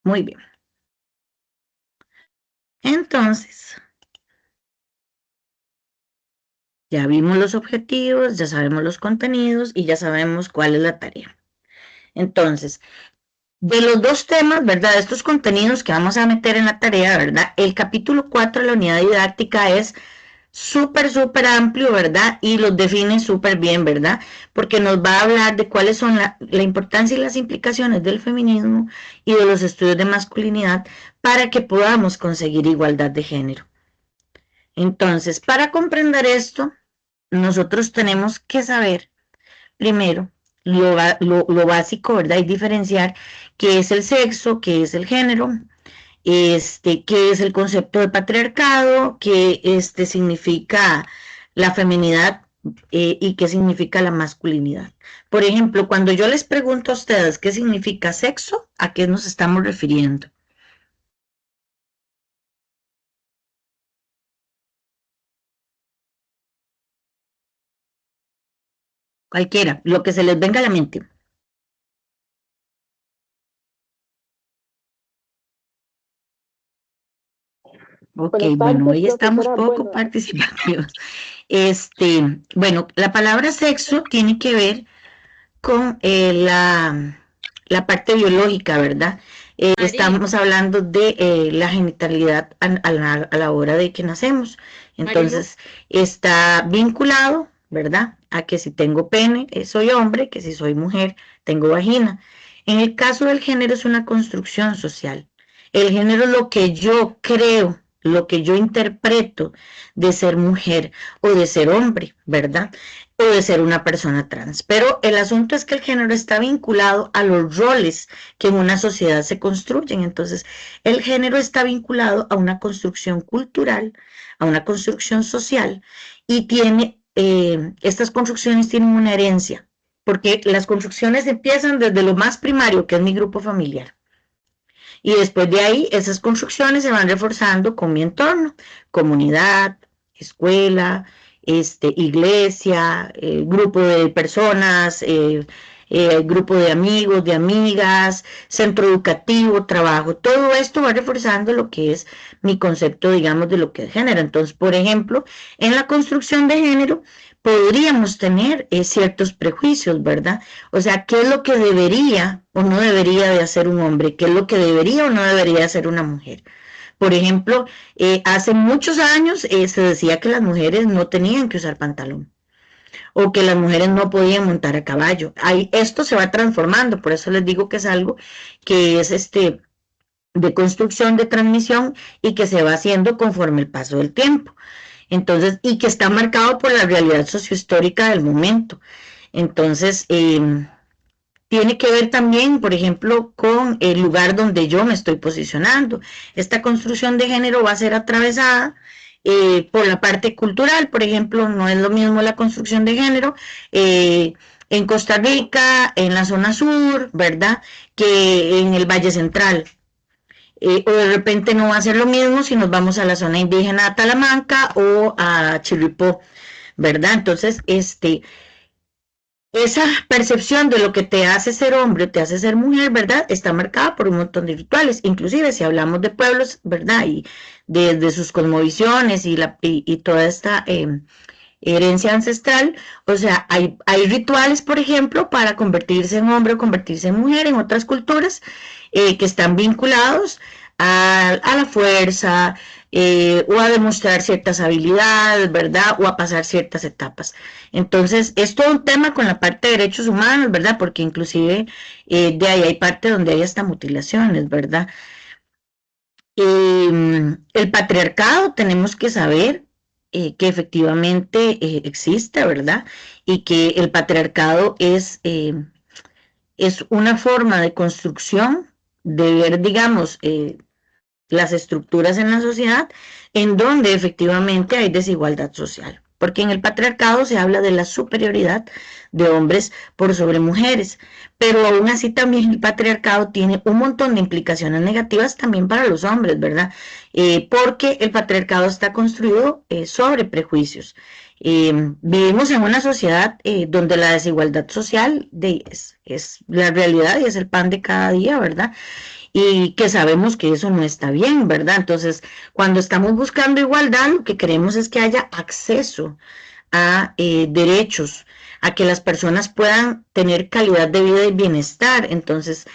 Muy bien. Entonces, ya vimos los objetivos, ya sabemos los contenidos y ya sabemos cuál es la tarea. Entonces, de los 2 temas, ¿verdad? Estos contenidos que vamos a meter en la tarea, ¿verdad? El capítulo 4 de la unidad didáctica es súper amplio, ¿verdad? Y los define súper bien, ¿verdad? Porque nos va a hablar de cuáles son la importancia y las implicaciones del feminismo y de los estudios de masculinidad para que podamos conseguir igualdad de género. Entonces, para comprender esto, nosotros tenemos que saber primero lo básico, ¿verdad? Y diferenciar qué es el sexo, qué es el género, qué es el concepto de patriarcado, qué significa la feminidad y qué significa la masculinidad. Por ejemplo, cuando yo les pregunto a ustedes qué significa sexo, ¿a qué nos estamos refiriendo? Cualquiera, lo que se les venga a la mente. Ok, Buenas bueno, tardes, hoy estamos profesora. poco Bueno, participativos. Bueno, la palabra sexo tiene que ver con la parte biológica, ¿verdad? Estamos hablando de la genitalidad a la hora de que nacemos. Entonces, está vinculado, ¿verdad? A que si tengo pene, soy hombre, que si soy mujer, tengo vagina. En el caso del género es una construcción social. El género es lo que yo creo, lo que yo interpreto de ser mujer o de ser hombre, ¿verdad? O de ser una persona trans. Pero el asunto es que el género está vinculado a los roles que en una sociedad se construyen. Entonces, el género está vinculado a una construcción cultural, a una construcción social, y tiene, estas construcciones tienen una herencia, porque las construcciones empiezan desde lo más primario, que es mi grupo familiar. Y después de ahí, esas construcciones se van reforzando con mi entorno, comunidad, escuela, iglesia, grupo de personas, grupo de amigos, de amigas, centro educativo, trabajo. Todo esto va reforzando lo que es mi concepto, digamos, de lo que es género. Entonces, por ejemplo, en la construcción de género, podríamos tener ciertos prejuicios, ¿verdad? O sea, ¿qué es lo que debería o no debería de hacer un hombre? ¿Qué es lo que debería o no debería hacer una mujer? Por ejemplo, hace muchos años se decía que las mujeres no tenían que usar pantalón o que las mujeres no podían montar a caballo. Ahí, esto se va transformando, por eso les digo que es algo que es de construcción, de transmisión y que se va haciendo conforme el paso del tiempo. Entonces, y que está marcado por la realidad sociohistórica del momento. Entonces, tiene que ver también, por ejemplo, con el lugar donde yo me estoy posicionando. Esta construcción de género va a ser atravesada por la parte cultural, por ejemplo, no es lo mismo la construcción de género en Costa Rica, en la zona sur, ¿verdad?, que en el Valle Central. O de repente no va a ser lo mismo si nos vamos a la zona indígena a Talamanca o a Chirripó, ¿verdad? Entonces, esa percepción de lo que te hace ser hombre o te hace ser mujer, ¿verdad? Está marcada por un montón de rituales, inclusive si hablamos de pueblos, ¿verdad? Y de sus cosmovisiones y toda esta herencia ancestral, o sea, hay rituales, por ejemplo, para convertirse en hombre o convertirse en mujer en otras culturas que están vinculados a la fuerza o a demostrar ciertas habilidades, ¿verdad? O a pasar ciertas etapas. Entonces, es todo un tema con la parte de derechos humanos, ¿verdad? Porque inclusive de ahí hay parte donde hay hasta mutilaciones, ¿verdad? El patriarcado tenemos que saber que efectivamente existe, ¿verdad? Y que el patriarcado es una forma de construcción de ver, digamos, las estructuras en la sociedad en donde efectivamente hay desigualdad social. Porque en el patriarcado se habla de la superioridad de hombres por sobre mujeres, pero aún así también el patriarcado tiene un montón de implicaciones negativas también para los hombres, ¿verdad? Porque el patriarcado está construido sobre prejuicios. Vivimos en una sociedad donde la desigualdad social es la realidad y es el pan de cada día, ¿verdad? Y que sabemos que eso no está bien, ¿verdad? Entonces, cuando estamos buscando igualdad, lo que queremos es que haya acceso a derechos, a que las personas puedan tener calidad de vida y bienestar. Entonces,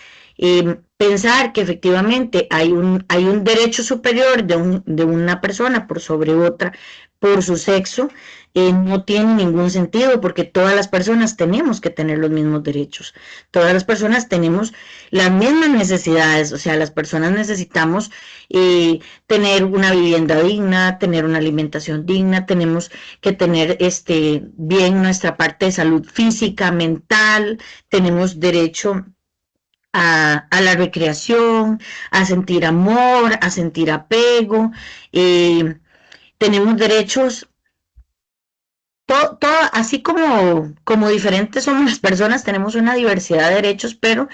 pensar que efectivamente hay un derecho superior de una persona por sobre otra por su sexo, no tiene ningún sentido porque todas las personas tenemos que tener los mismos derechos, todas las personas tenemos las mismas necesidades, o sea, las personas necesitamos tener una vivienda digna, tener una alimentación digna, tenemos que tener bien nuestra parte de salud física, mental, tenemos derecho a la recreación, a sentir amor, a sentir apego, tenemos derechos así como diferentes somos las personas, tenemos una diversidad de derechos, pero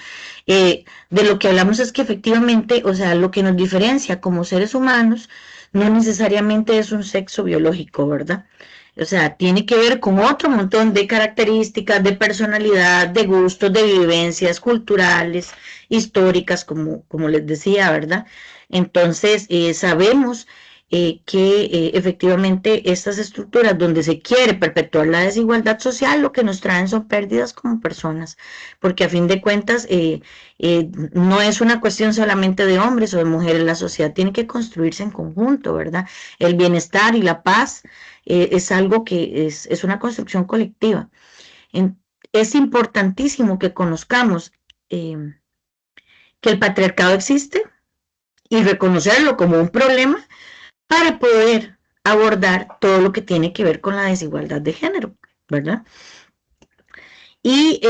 de lo que hablamos es que efectivamente, o sea, lo que nos diferencia como seres humanos no necesariamente es un sexo biológico, ¿verdad? O sea, tiene que ver con otro montón de características, de personalidad, de gustos, de vivencias culturales, históricas, como les decía, ¿verdad? Entonces, sabemos que efectivamente estas estructuras donde se quiere perpetuar la desigualdad social lo que nos traen son pérdidas como personas, porque a fin de cuentas no es una cuestión solamente de hombres o de mujeres, la sociedad tiene que construirse en conjunto, ¿verdad? El bienestar y la paz es algo que es una construcción colectiva. Es importantísimo que conozcamos que el patriarcado existe y reconocerlo como un problema para poder abordar todo lo que tiene que ver con la desigualdad de género, ¿verdad? Y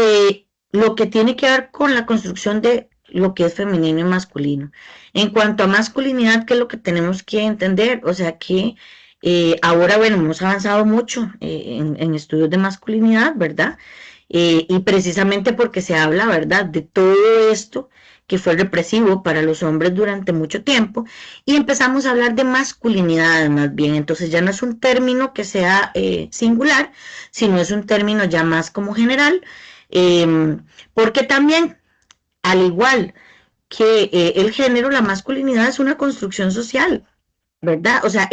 lo que tiene que ver con la construcción de lo que es femenino y masculino. En cuanto a masculinidad, ¿qué es lo que tenemos que entender? O sea que ahora, bueno, hemos avanzado mucho en estudios de masculinidad, ¿verdad? Y precisamente porque se habla, ¿verdad?, de todo esto que fue represivo para los hombres durante mucho tiempo, y empezamos a hablar de masculinidad más bien, entonces ya no es un término que sea singular, sino es un término ya más como general, porque también, al igual que el género, la masculinidad es una construcción social, ¿verdad? O sea,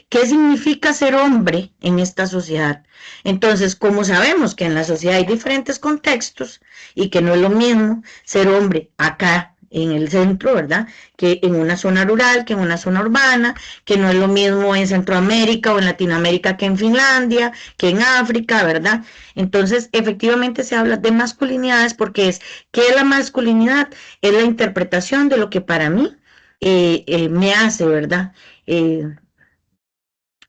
¿qué significa ser hombre en esta sociedad? Entonces, como sabemos que en la sociedad hay diferentes contextos y que no es lo mismo ser hombre acá en el centro, ¿verdad? Que en una zona rural, que en una zona urbana, que no es lo mismo en Centroamérica o en Latinoamérica que en Finlandia, que en África, ¿verdad? Entonces, efectivamente se habla de masculinidades porque ¿qué es la masculinidad? Es la interpretación de lo que para mí me hace, ¿verdad? Eh,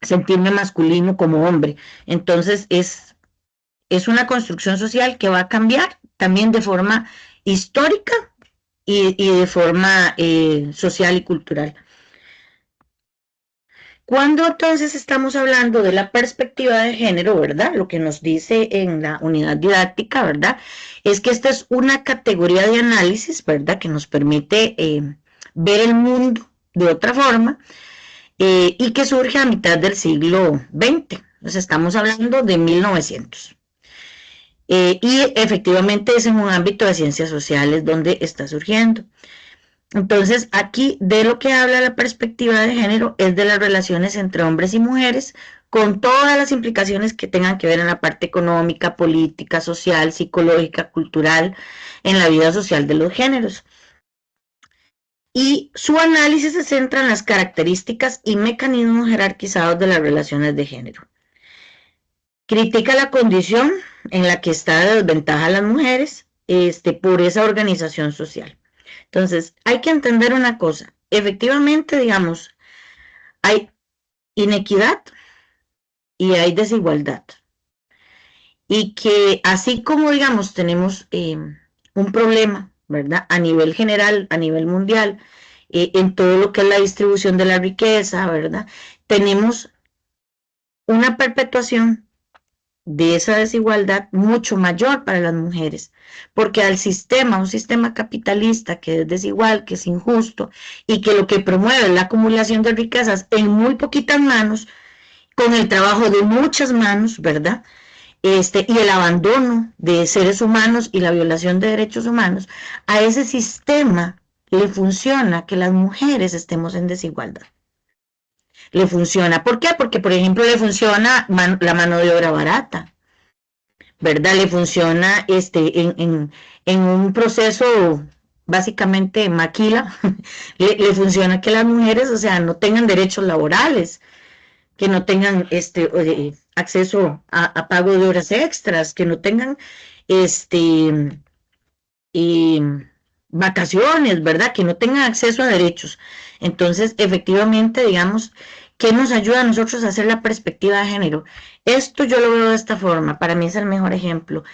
Sentirme masculino como hombre. Entonces es una construcción social que va a cambiar también de forma histórica y de forma social y cultural. Cuando entonces estamos hablando de la perspectiva de género, ¿verdad? Lo que nos dice en la unidad didáctica, ¿verdad? Es que esta es una categoría de análisis, ¿verdad? Que nos permite ver el mundo de otra forma y que surge a mitad del siglo XX. Entonces estamos hablando de 1900. Y efectivamente es en un ámbito de ciencias sociales donde está surgiendo. Entonces, aquí de lo que habla la perspectiva de género es de las relaciones entre hombres y mujeres, con todas las implicaciones que tengan que ver en la parte económica, política, social, psicológica, cultural, en la vida social de los géneros. Y su análisis se centra en las características y mecanismos jerarquizados de las relaciones de género. Critica la condición en la que está de desventaja las mujeres por esa organización social. Entonces, hay que entender una cosa. Efectivamente, digamos, hay inequidad y hay desigualdad. Y que así como, digamos, tenemos un problema, ¿verdad? A nivel general, a nivel mundial, en todo lo que es la distribución de la riqueza, ¿verdad? Tenemos una perpetuación de esa desigualdad mucho mayor para las mujeres, porque al sistema, un sistema capitalista que es desigual, que es injusto y que lo que promueve es la acumulación de riquezas en muy poquitas manos, con el trabajo de muchas manos, ¿verdad? Y el abandono de seres humanos y la violación de derechos humanos, a ese sistema le funciona que las mujeres estemos en desigualdad. Le funciona. ¿Por qué? Porque, por ejemplo, le funciona la mano de obra barata, ¿verdad? Le funciona en un proceso básicamente maquila, le funciona que las mujeres, o sea, no tengan derechos laborales, que no tengan acceso a pago de horas extras, que no tengan y vacaciones, ¿verdad? Que no tengan acceso a derechos. Entonces, efectivamente, digamos, ¿qué nos ayuda a nosotros a hacer la perspectiva de género? Esto yo lo veo de esta forma, para mí es el mejor ejemplo.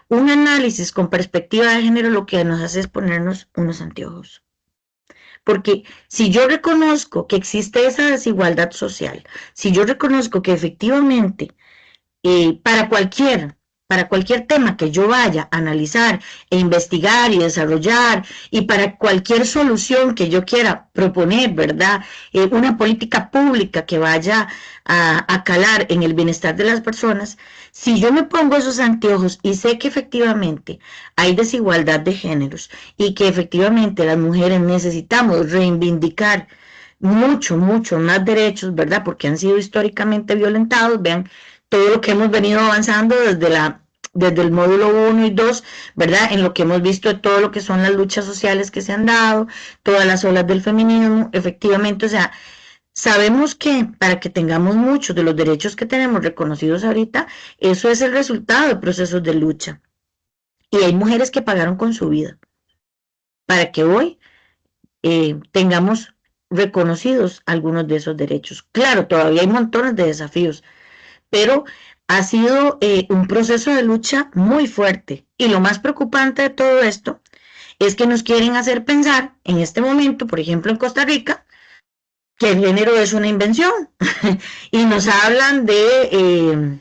Un análisis con perspectiva de género lo que nos hace es ponernos unos anteojos. Porque si yo reconozco que existe esa desigualdad social, si yo reconozco que efectivamente para cualquier tema que yo vaya a analizar e investigar y desarrollar y para cualquier solución que yo quiera proponer, ¿verdad? Una política pública que vaya a calar en el bienestar de las personas, si yo me pongo esos anteojos y sé que efectivamente hay desigualdad de géneros y que efectivamente las mujeres necesitamos reivindicar mucho más derechos, ¿verdad? Porque han sido históricamente violentados. Vean todo lo que hemos venido avanzando desde el módulo 1 y 2, ¿verdad? En lo que hemos visto de todo lo que son las luchas sociales que se han dado, todas las olas del feminismo, efectivamente, o sea, sabemos que para que tengamos muchos de los derechos que tenemos reconocidos ahorita, eso es el resultado de procesos de lucha. Y hay mujeres que pagaron con su vida para que hoy tengamos reconocidos algunos de esos derechos. Claro, todavía hay montones de desafíos, pero ha sido un proceso de lucha muy fuerte. Y lo más preocupante de todo esto es que nos quieren hacer pensar en este momento, por ejemplo en Costa Rica, que el género es una invención. Y nos hablan de,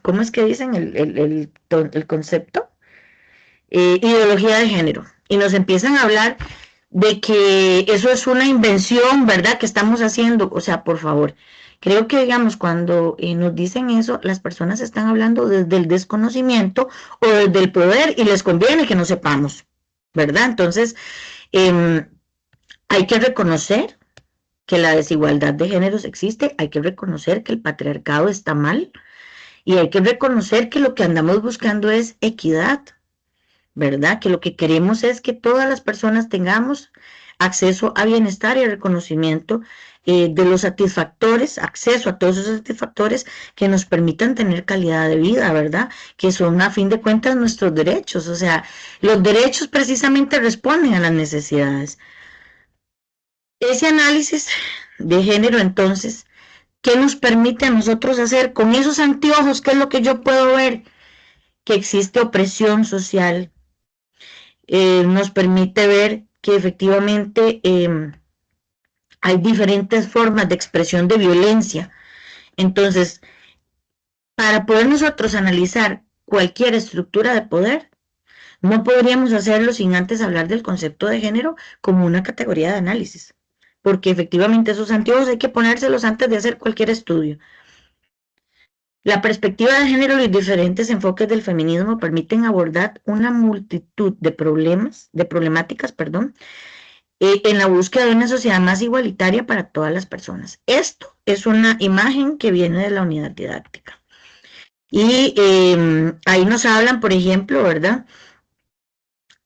¿cómo es que dicen el concepto? Ideología de género. Y nos empiezan a hablar de que eso es una invención, ¿verdad? Que estamos haciendo. O sea, por favor, creo que, digamos, cuando nos dicen eso, las personas están hablando desde el desconocimiento o desde el poder y les conviene que no sepamos, ¿verdad? Entonces, eh, hay que reconocer que la desigualdad de géneros existe, hay que reconocer que el patriarcado está mal y hay que reconocer que lo que andamos buscando es equidad, ¿verdad? Que lo que queremos es que todas las personas tengamos acceso a bienestar y reconocimiento de los satisfactores, acceso a todos esos satisfactores que nos permitan tener calidad de vida, ¿verdad? Que son a fin de cuentas nuestros derechos, o sea, los derechos precisamente responden a las necesidades. Ese análisis de género entonces, ¿qué nos permite a nosotros hacer con esos anteojos? ¿Qué es lo que yo puedo ver? Que existe opresión social, nos permite ver que efectivamente hay diferentes formas de expresión de violencia. Entonces, para poder nosotros analizar cualquier estructura de poder, no podríamos hacerlo sin antes hablar del concepto de género como una categoría de análisis, porque efectivamente esos anteojos hay que ponérselos antes de hacer cualquier estudio. La perspectiva de género y los diferentes enfoques del feminismo permiten abordar una multitud de problemáticas, perdón, en la búsqueda de una sociedad más igualitaria para todas las personas. Esto es una imagen que viene de la unidad didáctica. Y ahí nos hablan, por ejemplo, ¿verdad?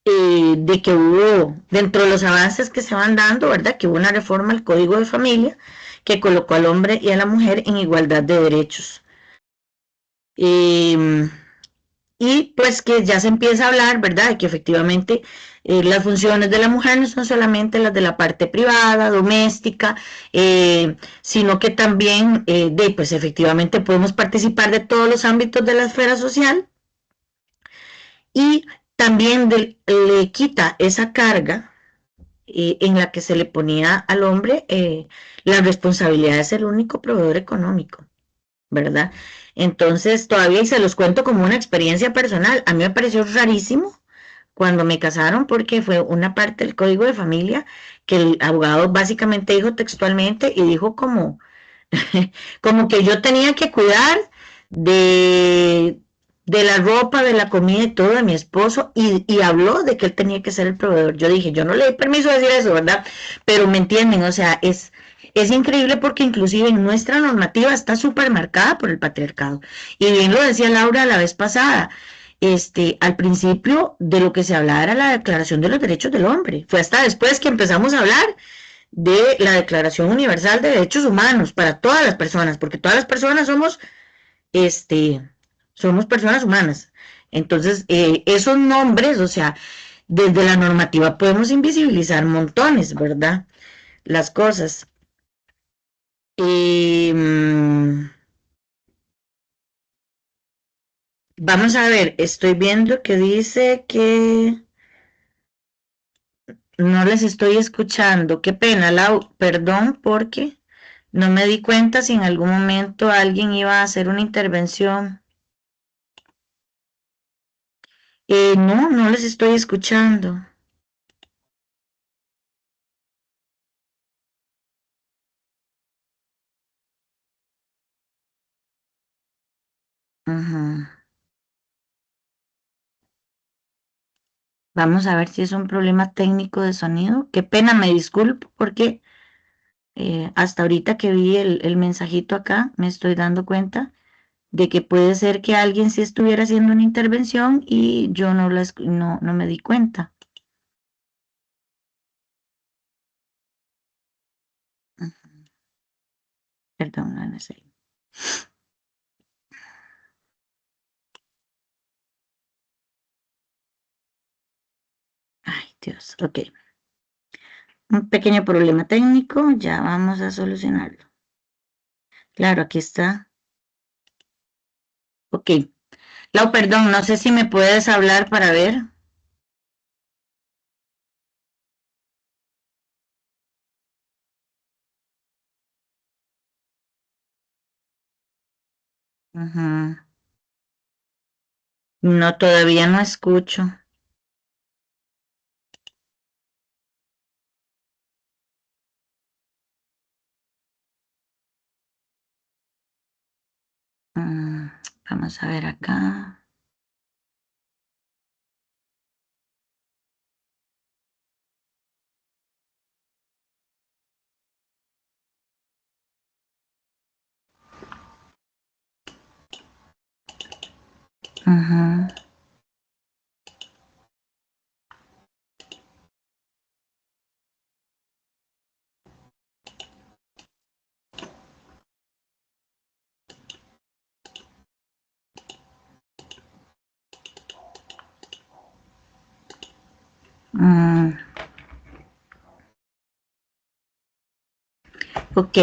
De que hubo, dentro de los avances que se van dando, ¿verdad? Que hubo una reforma al Código de Familia que colocó al hombre y a la mujer en igualdad de derechos. Eh, y pues que ya se empieza a hablar, ¿verdad? De que efectivamente las funciones de la mujer no son solamente las de la parte privada, doméstica, sino que también, pues efectivamente podemos participar de todos los ámbitos de la esfera social y también le quita esa carga en la que se le ponía al hombre la responsabilidad de ser el único proveedor económico, ¿verdad? Entonces, todavía y se los cuento como una experiencia personal. A mí me pareció rarísimo cuando me casaron porque fue una parte del código de familia que el abogado básicamente dijo textualmente y dijo como, como que yo tenía que cuidar de, de la ropa, de la comida y todo de mi esposo y habló de que él tenía que ser el proveedor. Yo dije, yo no le di permiso de decir eso, ¿verdad? Pero me entienden, o sea, es increíble porque inclusive en nuestra normativa está súper marcada por el patriarcado. Y bien lo decía Laura la vez pasada, al principio de lo que se hablaba era la Declaración de los Derechos del Hombre. Fue hasta después que empezamos a hablar de la Declaración Universal de Derechos Humanos para todas las personas, porque todas las personas este, somos personas humanas. Entonces, esos nombres, o sea, desde la normativa podemos invisibilizar montones, ¿verdad? Las cosas. Eh, vamos a ver, estoy viendo que dice que no les estoy escuchando. Qué pena, Lau, perdón porque no me di cuenta si en algún momento alguien iba a hacer una intervención. No, no les estoy escuchando. Ajá. Vamos a ver si es un problema técnico de sonido. Qué pena, me disculpo porque hasta ahorita que vi el mensajito acá, me estoy dando cuenta de que puede ser que alguien sí estuviera haciendo una intervención y yo no me di cuenta. Perdón, no sé. Ay, Dios, ok. Un pequeño problema técnico, ya vamos a solucionarlo. Claro, aquí está. Ok. Lau, perdón, no sé si me puedes hablar para ver. Ujú. No, todavía no escucho. Mm, vamos a ver acá. Ujú. Mm, ok.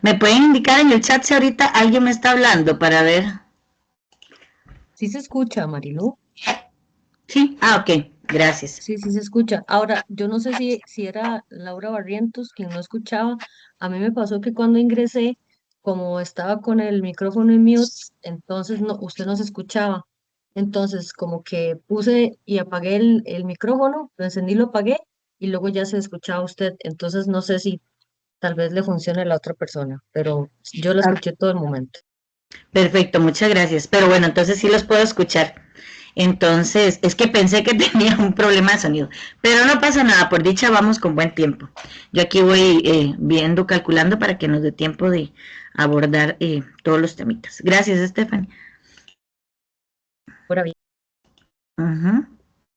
¿Me pueden indicar en el chat si ahorita alguien me está hablando para ver? Sí se escucha, Marilu. Sí. Ah, ok. Gracias. Sí, sí se escucha. Ahora, yo no sé si era Laura Barrientos quien no escuchaba. A mí me pasó que cuando ingresé, como estaba con el micrófono en mute, entonces no, usted no se escuchaba. Entonces, como que puse y apagué el micrófono, lo encendí, lo apagué y luego ya se escuchaba usted. Entonces, no sé si tal vez le funcione a la otra persona, pero yo la Ah, escuché todo el momento. perfecto, muchas gracias. Pero bueno, entonces sí los puedo escuchar. Entonces, es que pensé que tenía un problema de sonido, pero no pasa nada, por dicha vamos con buen tiempo. Yo aquí voy viendo, calculando para que nos dé tiempo de abordar todos los temitas. Gracias, Stephanie. Ahora bien, Ujú.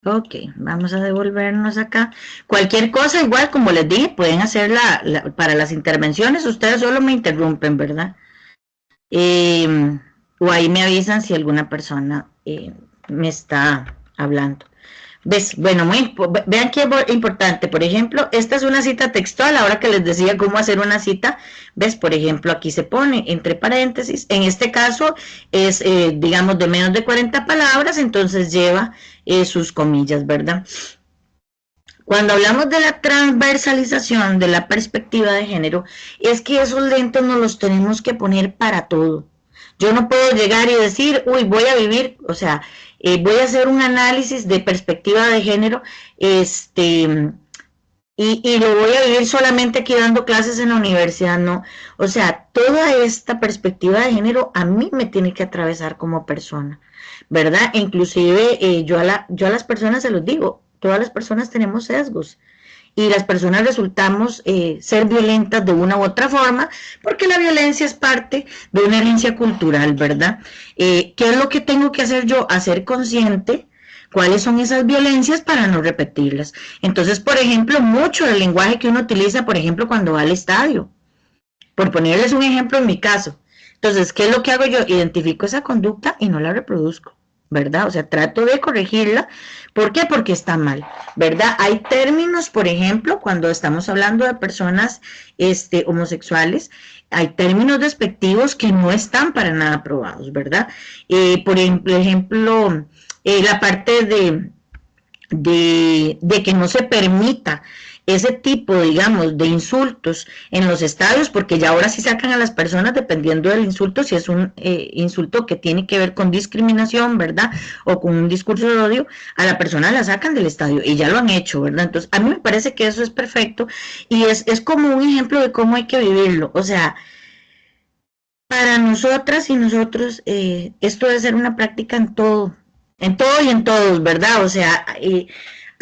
Ok, vamos a devolvernos acá. Cualquier cosa, igual como les dije, pueden hacerla para las intervenciones, ustedes solo me interrumpen, ¿verdad? Eh, o ahí me avisan si alguna persona me está hablando. ¿Ves? Bueno, vean qué importante. Por ejemplo, esta es una cita textual. Ahora que les decía cómo hacer una cita, ¿ves? Por ejemplo, aquí se pone entre paréntesis. En este caso es, digamos, de menos de 40 palabras, entonces lleva sus comillas, ¿verdad? Cuando hablamos de la transversalización de la perspectiva de género, es que esos lentes nos los tenemos que poner para todo. Yo no puedo llegar y decir, uy, voy a vivir, o sea, voy a hacer un análisis de perspectiva de género, y lo voy a vivir solamente aquí dando clases en la universidad, no. O sea, toda esta perspectiva de género a mí me tiene que atravesar como persona, ¿verdad? E inclusive yo a las personas se los digo, todas las personas tenemos sesgos y las personas resultamos ser violentas de una u otra forma, porque la violencia es parte de una herencia cultural, ¿verdad? ¿Qué es lo que tengo que hacer yo? Hacer consciente cuáles son esas violencias para no repetirlas. Entonces, por ejemplo, mucho del lenguaje que uno utiliza, por ejemplo, cuando va al estadio, por ponerles un ejemplo en mi caso. Entonces, ¿qué es lo que hago yo? Identifico esa conducta y no la reproduzco, ¿verdad? O sea, trato de corregirla. ¿Por qué? Porque está mal, ¿verdad? Hay términos, por ejemplo, cuando estamos hablando de personas homosexuales, hay términos despectivos que no están para nada aprobados, ¿verdad? Por ejemplo, la parte de que no se permita ese tipo, digamos, de insultos en los estadios, porque ya ahora sí sacan a las personas dependiendo del insulto, si es un insulto que tiene que ver con discriminación, ¿verdad? O con un discurso de odio, a la persona la sacan del estadio y ya lo han hecho, ¿verdad? Entonces, a mí me parece que eso es perfecto y es como un ejemplo de cómo hay que vivirlo. O sea, para nosotras y nosotros, esto debe ser una práctica en todo y en todos, ¿verdad? O sea,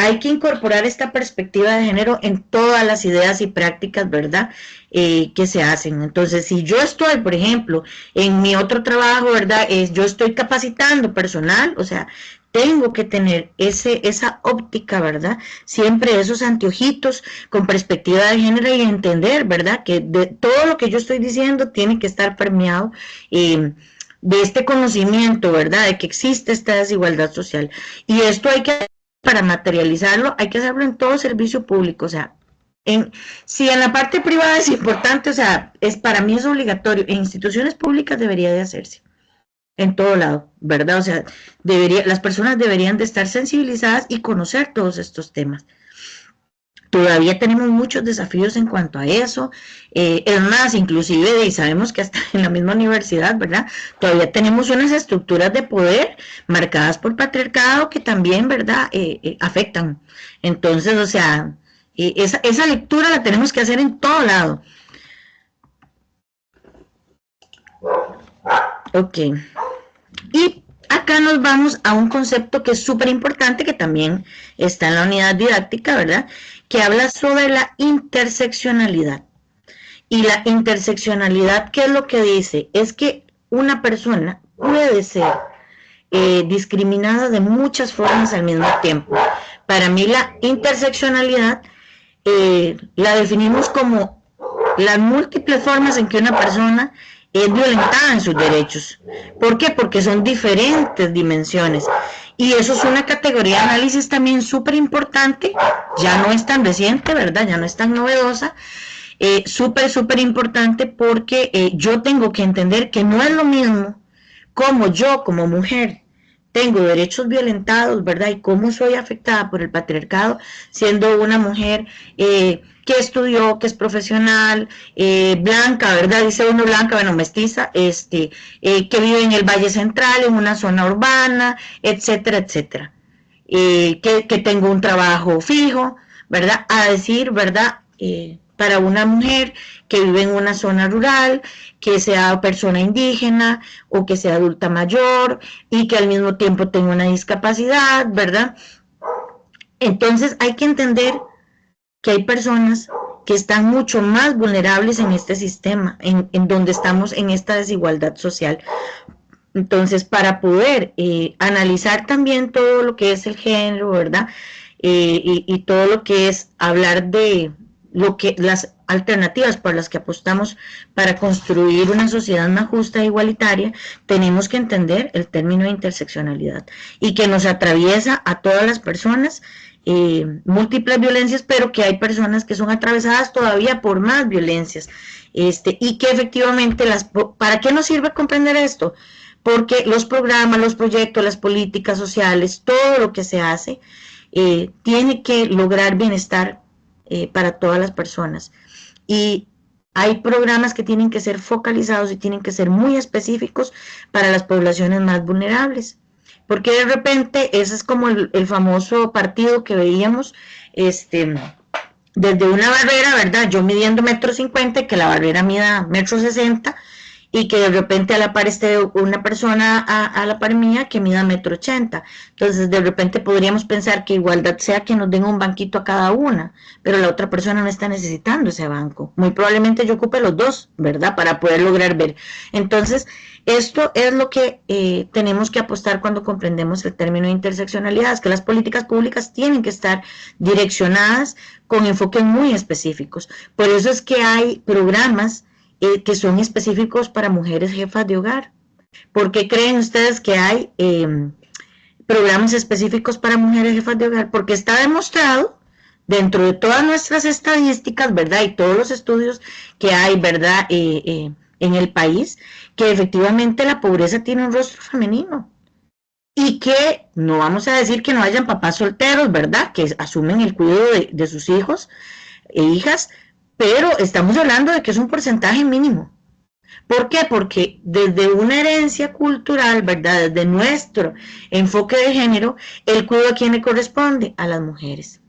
hay que incorporar esta perspectiva de género en todas las ideas y prácticas, ¿verdad? Que se hacen. Entonces, si yo estoy, por ejemplo, en mi otro trabajo, ¿verdad? Yo estoy capacitando personal, o sea, tengo que tener esa óptica, ¿verdad? Siempre esos anteojitos con perspectiva de género y entender, ¿verdad? Que de todo lo que yo estoy diciendo tiene que estar permeado de este conocimiento, ¿verdad? De que existe esta desigualdad social. Y esto hay que, para materializarlo, hay que hacerlo en todo servicio público, o sea, si en la parte privada es importante, o sea, para mí es obligatorio, en instituciones públicas debería de hacerse en todo lado, ¿verdad? O sea, las personas deberían de estar sensibilizadas y conocer todos estos temas. Todavía tenemos muchos desafíos en cuanto a eso, es más, inclusive, y sabemos que hasta en la misma universidad, ¿verdad? Todavía tenemos unas estructuras de poder marcadas por patriarcado que también, ¿verdad? Afectan. Entonces, o sea, esa lectura la tenemos que hacer en todo lado. Ok. Y acá nos vamos a un concepto que es súper importante, que también está en la unidad didáctica, ¿verdad? Que habla sobre la interseccionalidad. Y la interseccionalidad, ¿qué es lo que dice? Es que una persona puede ser discriminada de muchas formas al mismo tiempo. Para mí la interseccionalidad la definimos como las múltiples formas en que una persona es violentada en sus derechos. ¿Por qué? Porque son diferentes dimensiones. Y eso es una categoría de análisis también súper importante, ya no es tan reciente, ¿verdad? Ya no es tan novedosa, súper importante porque yo tengo que entender que no es lo mismo como yo, como mujer, tengo derechos violentados, ¿verdad? Y cómo soy afectada por el patriarcado siendo una mujer que estudió, que es profesional, blanca, ¿verdad? Dice uno blanca, bueno, mestiza, que vive en el Valle Central, en una zona urbana, etcétera, etcétera. Que tengo un trabajo fijo, ¿verdad? A decir, ¿verdad? Para una mujer que vive en una zona rural, que sea persona indígena o que sea adulta mayor y que al mismo tiempo tenga una discapacidad, ¿verdad? Entonces hay que entender que hay personas que están mucho más vulnerables en este sistema, en donde estamos en esta desigualdad social. Entonces, para poder analizar también todo lo que es el género, ¿verdad? Y todo lo que es hablar de lo que las alternativas por las que apostamos para construir una sociedad más justa e igualitaria, tenemos que entender el término de interseccionalidad y que nos atraviesa a todas las personas, múltiples violencias, pero que hay personas que son atravesadas todavía por más violencias, y que efectivamente ¿para qué nos sirve comprender esto? Porque los programas, los proyectos, las políticas sociales, todo lo que se hace, tiene que lograr bienestar para todas las personas. Y hay programas que tienen que ser focalizados y tienen que ser muy específicos para las poblaciones más vulnerables. Porque de repente, ese es como el famoso partido que veíamos, desde una barrera, ¿verdad? Yo midiendo 1,50 m, que la barrera mida 1,60 m, y que de repente a la par esté una persona a la par mía que mida 1,80 m. Entonces de repente podríamos pensar que igualdad sea que nos den un banquito a cada una, pero la otra persona no está necesitando ese banco. Muy probablemente yo ocupe los dos, ¿verdad? Para poder lograr ver. Entonces, esto es lo que tenemos que apostar cuando comprendemos el término de interseccionalidad, es que las políticas públicas tienen que estar direccionadas con enfoques muy específicos. Por eso es que hay programas que son específicos para mujeres jefas de hogar. ¿Por qué creen ustedes que hay programas específicos para mujeres jefas de hogar? Porque está demostrado dentro de todas nuestras estadísticas, ¿verdad? Y todos los estudios que hay, ¿verdad? En el país, que efectivamente la pobreza tiene un rostro femenino. Y que no vamos a decir que no hayan papás solteros, ¿verdad? Que asumen el cuidado de sus hijos e hijas, pero estamos hablando de que es un porcentaje mínimo. ¿Por qué? Porque desde una herencia cultural, ¿verdad? Desde nuestro enfoque de género, el cuidado a quién le corresponde, a las mujeres.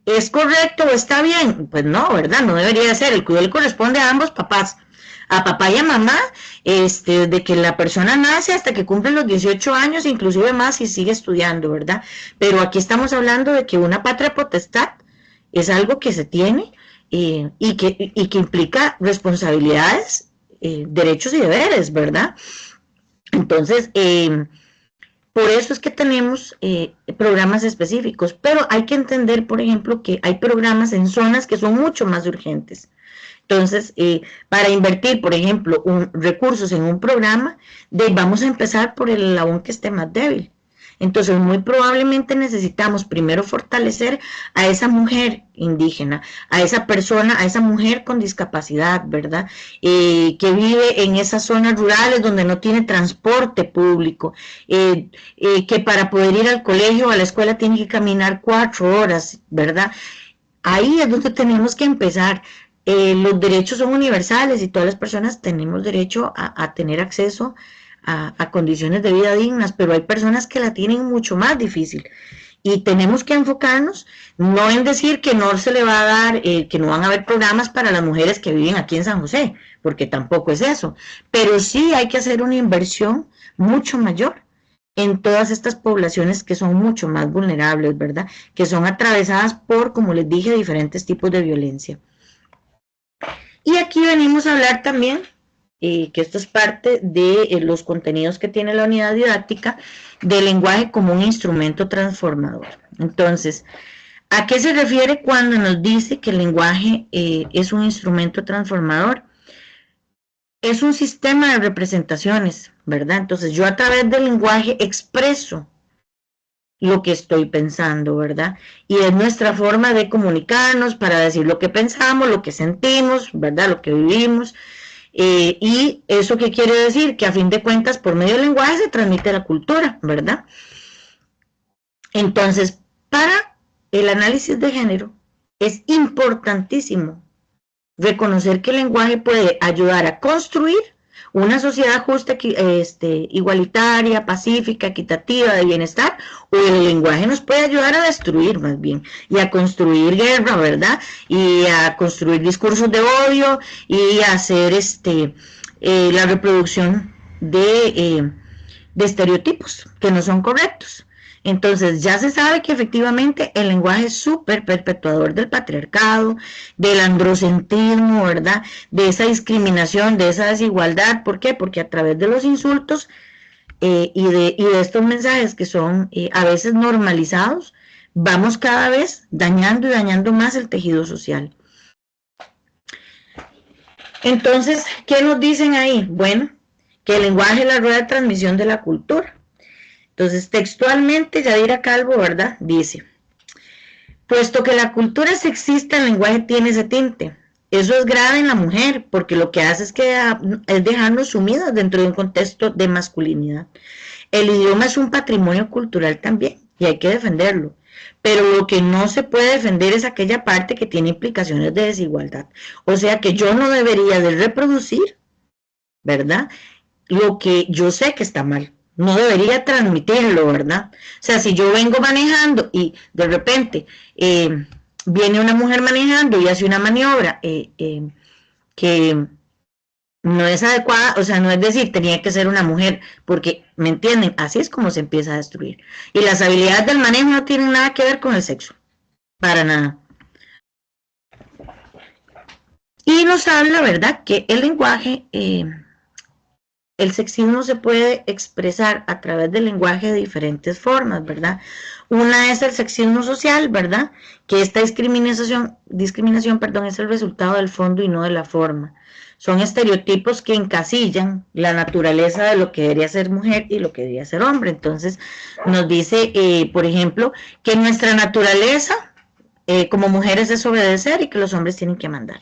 ¿Es correcto o está bien? Pues no, ¿verdad? No debería ser. El cuidado le corresponde a ambos papás, a papá y a mamá, de que la persona nace hasta que cumple los 18 años, inclusive más si sigue estudiando, ¿verdad? Pero aquí estamos hablando de que una patria potestad es algo que se tiene y que implica responsabilidades, derechos y deberes, ¿verdad? Entonces, por eso es que tenemos programas específicos, pero hay que entender, por ejemplo, que hay programas en zonas que son mucho más urgentes. Entonces, para invertir, por ejemplo, recursos en un programa, vamos a empezar por el eslabón que esté más débil. Entonces, muy probablemente necesitamos primero fortalecer a esa mujer indígena, a esa persona, a esa mujer con discapacidad, ¿verdad? Que vive en esas zonas rurales donde no tiene transporte público, que para poder ir al colegio o a la escuela tiene que caminar 4 horas, ¿verdad? Ahí es donde tenemos que empezar. Los derechos son universales y todas las personas tenemos derecho a tener acceso a condiciones de vida dignas, pero hay personas que la tienen mucho más difícil y tenemos que enfocarnos no en decir que no se le va a dar, que no van a haber programas para las mujeres que viven aquí en San José, porque tampoco es eso, pero sí hay que hacer una inversión mucho mayor en todas estas poblaciones que son mucho más vulnerables, ¿verdad? Que son atravesadas por, como les dije, diferentes tipos de violencia. Y aquí venimos a hablar también, que esto es parte de los contenidos que tiene la unidad didáctica, del lenguaje como un instrumento transformador. Entonces, ¿a qué se refiere cuando nos dice que el lenguaje es un instrumento transformador? Es un sistema de representaciones, ¿verdad? Entonces, yo a través del lenguaje expreso lo que estoy pensando, ¿verdad? Y es nuestra forma de comunicarnos para decir lo que pensamos, lo que sentimos, ¿verdad? Lo que vivimos. Y eso qué quiere decir? Que a fin de cuentas, por medio del lenguaje se transmite la cultura, ¿verdad? Entonces, para el análisis de género, es importantísimo reconocer que el lenguaje puede ayudar a construir una sociedad justa, igualitaria, pacífica, equitativa, de bienestar, o el lenguaje nos puede ayudar a destruir más bien, y a construir guerra, ¿verdad? Y a construir discursos de odio, y a hacer la reproducción de estereotipos que no son correctos. Entonces ya se sabe que efectivamente el lenguaje es súper perpetuador del patriarcado, del androcentrismo, ¿verdad? De esa discriminación, de esa desigualdad. ¿Por qué? Porque a través de los insultos y de estos mensajes que son a veces normalizados, vamos cada vez dañando y dañando más el tejido social. Entonces, ¿qué nos dicen ahí? Bueno, que el lenguaje es la rueda de transmisión de la cultura. Entonces, textualmente, Yadira Calvo, ¿verdad? Dice, puesto que la cultura es sexista, el lenguaje tiene ese tinte. Eso es grave en la mujer, porque lo que hace es dejarnos sumidas dentro de un contexto de masculinidad. El idioma es un patrimonio cultural también, y hay que defenderlo. Pero lo que no se puede defender es aquella parte que tiene implicaciones de desigualdad. O sea que yo no debería de reproducir, ¿verdad? Lo que yo sé que está mal. No debería transmitirlo, ¿verdad? O sea, si yo vengo manejando y de repente viene una mujer manejando y hace una maniobra que no es adecuada, o sea, no es decir, tenía que ser una mujer, porque, ¿me entienden? Así es como se empieza a destruir. Y las habilidades del manejo no tienen nada que ver con el sexo, para nada. Y nos habla, ¿verdad?, que el lenguaje, el sexismo se puede expresar a través del lenguaje de diferentes formas, ¿verdad? Una es el sexismo social, ¿verdad? Que esta discriminación, perdón, es el resultado del fondo y no de la forma. Son estereotipos que encasillan la naturaleza de lo que debería ser mujer y lo que debería ser hombre. Entonces, nos dice, por ejemplo, que nuestra naturaleza como mujeres es obedecer y que los hombres tienen que mandar.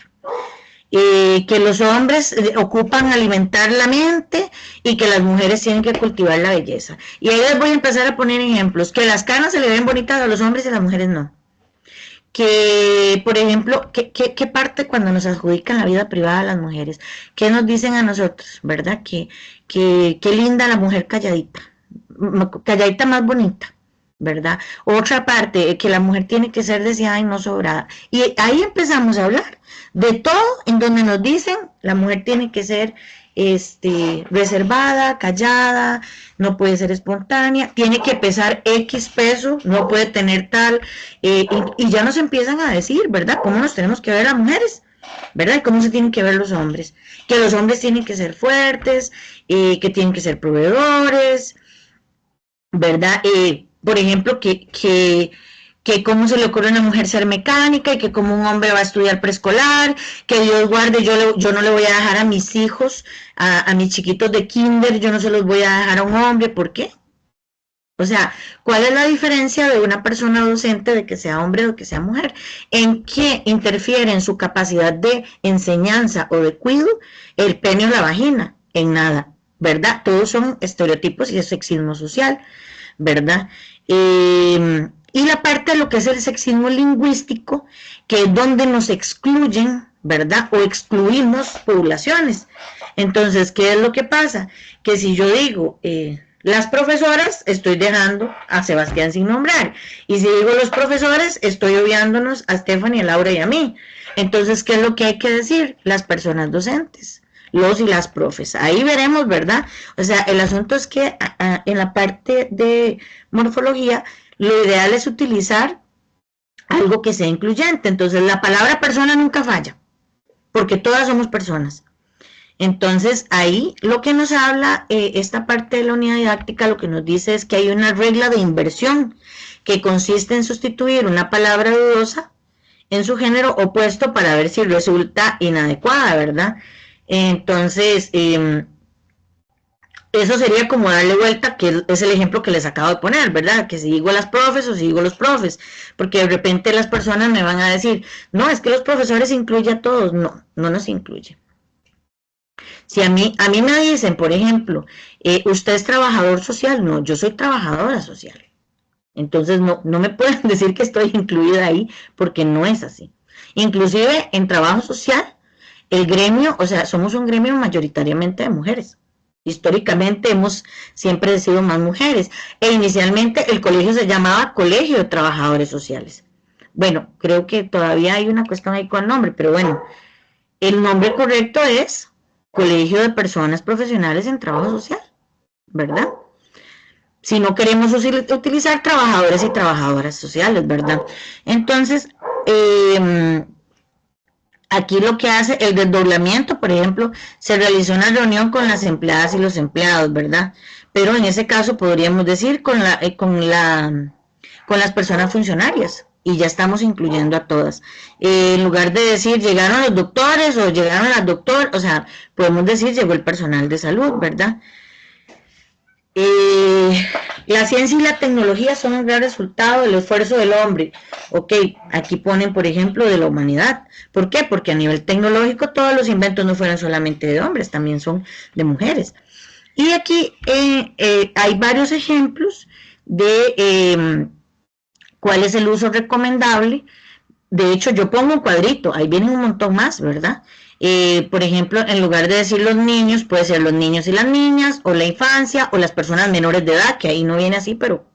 Que los hombres ocupan alimentar la mente y que las mujeres tienen que cultivar la belleza. Y ahí les voy a empezar a poner ejemplos, que las canas se le ven bonitas a los hombres y a las mujeres no. Que, por ejemplo, ¿qué parte cuando nos adjudican la vida privada a las mujeres? ¿Qué nos dicen a nosotros, verdad? Que linda la mujer calladita, calladita más bonita, ¿verdad? Otra parte, que la mujer tiene que ser deseada y no sobrada. Y ahí empezamos a hablar de todo en donde nos dicen la mujer tiene que ser reservada, callada, no puede ser espontánea, tiene que pesar X peso, no puede tener tal, y ya nos empiezan a decir, ¿verdad? ¿Cómo nos tenemos que ver las mujeres? ¿Verdad? Y cómo se tienen que ver los hombres. Que los hombres tienen que ser fuertes, que tienen que ser proveedores, ¿verdad? Por ejemplo, que cómo se le ocurre a una mujer ser mecánica y que como un hombre va a estudiar preescolar, que Dios guarde, yo no le voy a dejar a mis hijos, a mis chiquitos de kinder, yo no se los voy a dejar a un hombre, ¿por qué? O sea, ¿cuál es la diferencia de una persona docente de que sea hombre o que sea mujer? ¿En qué interfiere en su capacidad de enseñanza o de cuidado el pene o la vagina? En nada, ¿verdad? Todos son estereotipos y es sexismo social, ¿verdad? Y la parte de lo que es el sexismo lingüístico, que es donde nos excluyen, ¿verdad? O excluimos poblaciones. Entonces, ¿qué es lo que pasa? Que si yo digo, las profesoras, estoy dejando a Sebastián sin nombrar. Y si digo los profesores, estoy obviándonos a Stephanie, a Laura y a mí. Entonces, ¿qué es lo que hay que decir? Las personas docentes, los y las profes. Ahí veremos, ¿verdad? O sea, el asunto es que en la parte de morfología, lo ideal es utilizar algo que sea incluyente. Entonces, la palabra persona nunca falla, porque todas somos personas. Entonces, ahí lo que nos habla esta parte de la unidad didáctica, lo que nos dice es que hay una regla de inversión que consiste en sustituir una palabra dudosa en su género opuesto para ver si resulta inadecuada, ¿verdad? Entonces, eso sería como darle vuelta, que es el ejemplo que les acabo de poner, ¿verdad? Que si digo las profes o si digo los profes, porque de repente las personas me van a decir, no, es que los profesores incluye a todos. No, no nos incluye. Si a mí me dicen, por ejemplo, usted es trabajador social, no, yo soy trabajadora social. Entonces no me pueden decir que estoy incluida ahí porque no es así. Inclusive en trabajo social, el gremio, o sea, somos un gremio mayoritariamente de mujeres. Históricamente hemos siempre sido más mujeres. E inicialmente el colegio se llamaba Colegio de Trabajadores Sociales. Bueno, creo que todavía hay una cuestión ahí con el nombre, pero bueno, el nombre correcto es Colegio de Personas Profesionales en Trabajo Social, ¿verdad? Si no queremos utilizar trabajadores y trabajadoras sociales, ¿verdad? Entonces, aquí lo que hace el desdoblamiento, por ejemplo, se realizó una reunión con las empleadas y los empleados, ¿verdad? Pero en ese caso podríamos decir con las personas funcionarias y ya estamos incluyendo a todas. En lugar de decir llegaron los doctores o llegaron las doctoras, o sea, podemos decir llegó el personal de salud, ¿verdad? La ciencia y la tecnología son un gran resultado del esfuerzo del hombre. Ok, aquí ponen, por ejemplo, de la humanidad. ¿Por qué? Porque a nivel tecnológico todos los inventos no fueron solamente de hombres, también son de mujeres. Y aquí hay varios ejemplos de cuál es el uso recomendable. De hecho, yo pongo un cuadrito, ahí vienen un montón más, ¿verdad? Por ejemplo, en lugar de decir los niños, puede ser los niños y las niñas, o la infancia, o las personas menores de edad, que ahí no viene así, pero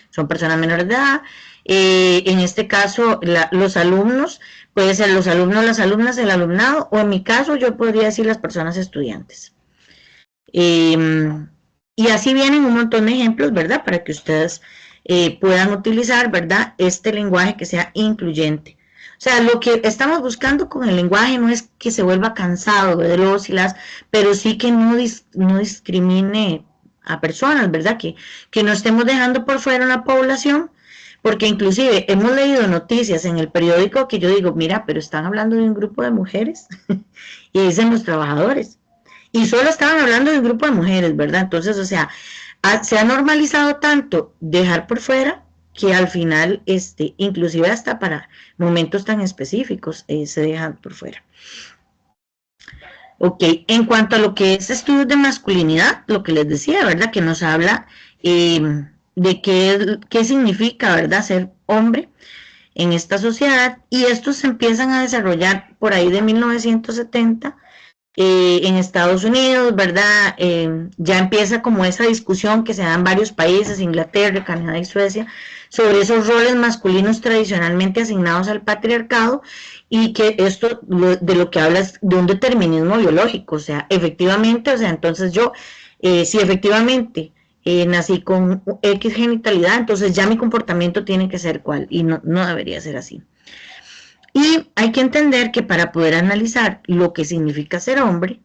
son personas menores de edad. En este caso, los alumnos, puede ser los alumnos, las alumnas, el alumnado, o en mi caso, yo podría decir las personas estudiantes. Y así vienen un montón de ejemplos, ¿verdad? Para que ustedes puedan utilizar, ¿verdad? Este lenguaje que sea incluyente. O sea, lo que estamos buscando con el lenguaje no es que se vuelva cansado de los y las, pero sí que no discrimine a personas, ¿verdad? Que no estemos dejando por fuera una población, porque inclusive hemos leído noticias en el periódico que yo digo, mira, pero están hablando de un grupo de mujeres y dicen los trabajadores. Y solo estaban hablando de un grupo de mujeres, ¿verdad? Entonces, o sea, se ha normalizado tanto dejar por fuera que al final, inclusive hasta para momentos tan específicos, se dejan por fuera. Ok, en cuanto a lo que es estudios de masculinidad, lo que les decía, ¿verdad? Que nos habla de qué significa, ¿verdad? Ser hombre en esta sociedad, y estos se empiezan a desarrollar por ahí de 1970 en Estados Unidos, ¿verdad? Ya empieza como esa discusión que se da en varios países, Inglaterra, Canadá y Suecia, sobre esos roles masculinos tradicionalmente asignados al patriarcado, y que esto de lo que habla es de un determinismo biológico, o sea, efectivamente, o sea, entonces yo, si efectivamente nací con X genitalidad, entonces ya mi comportamiento tiene que ser cual, y no, no debería ser así. Y hay que entender que para poder analizar lo que significa ser hombre,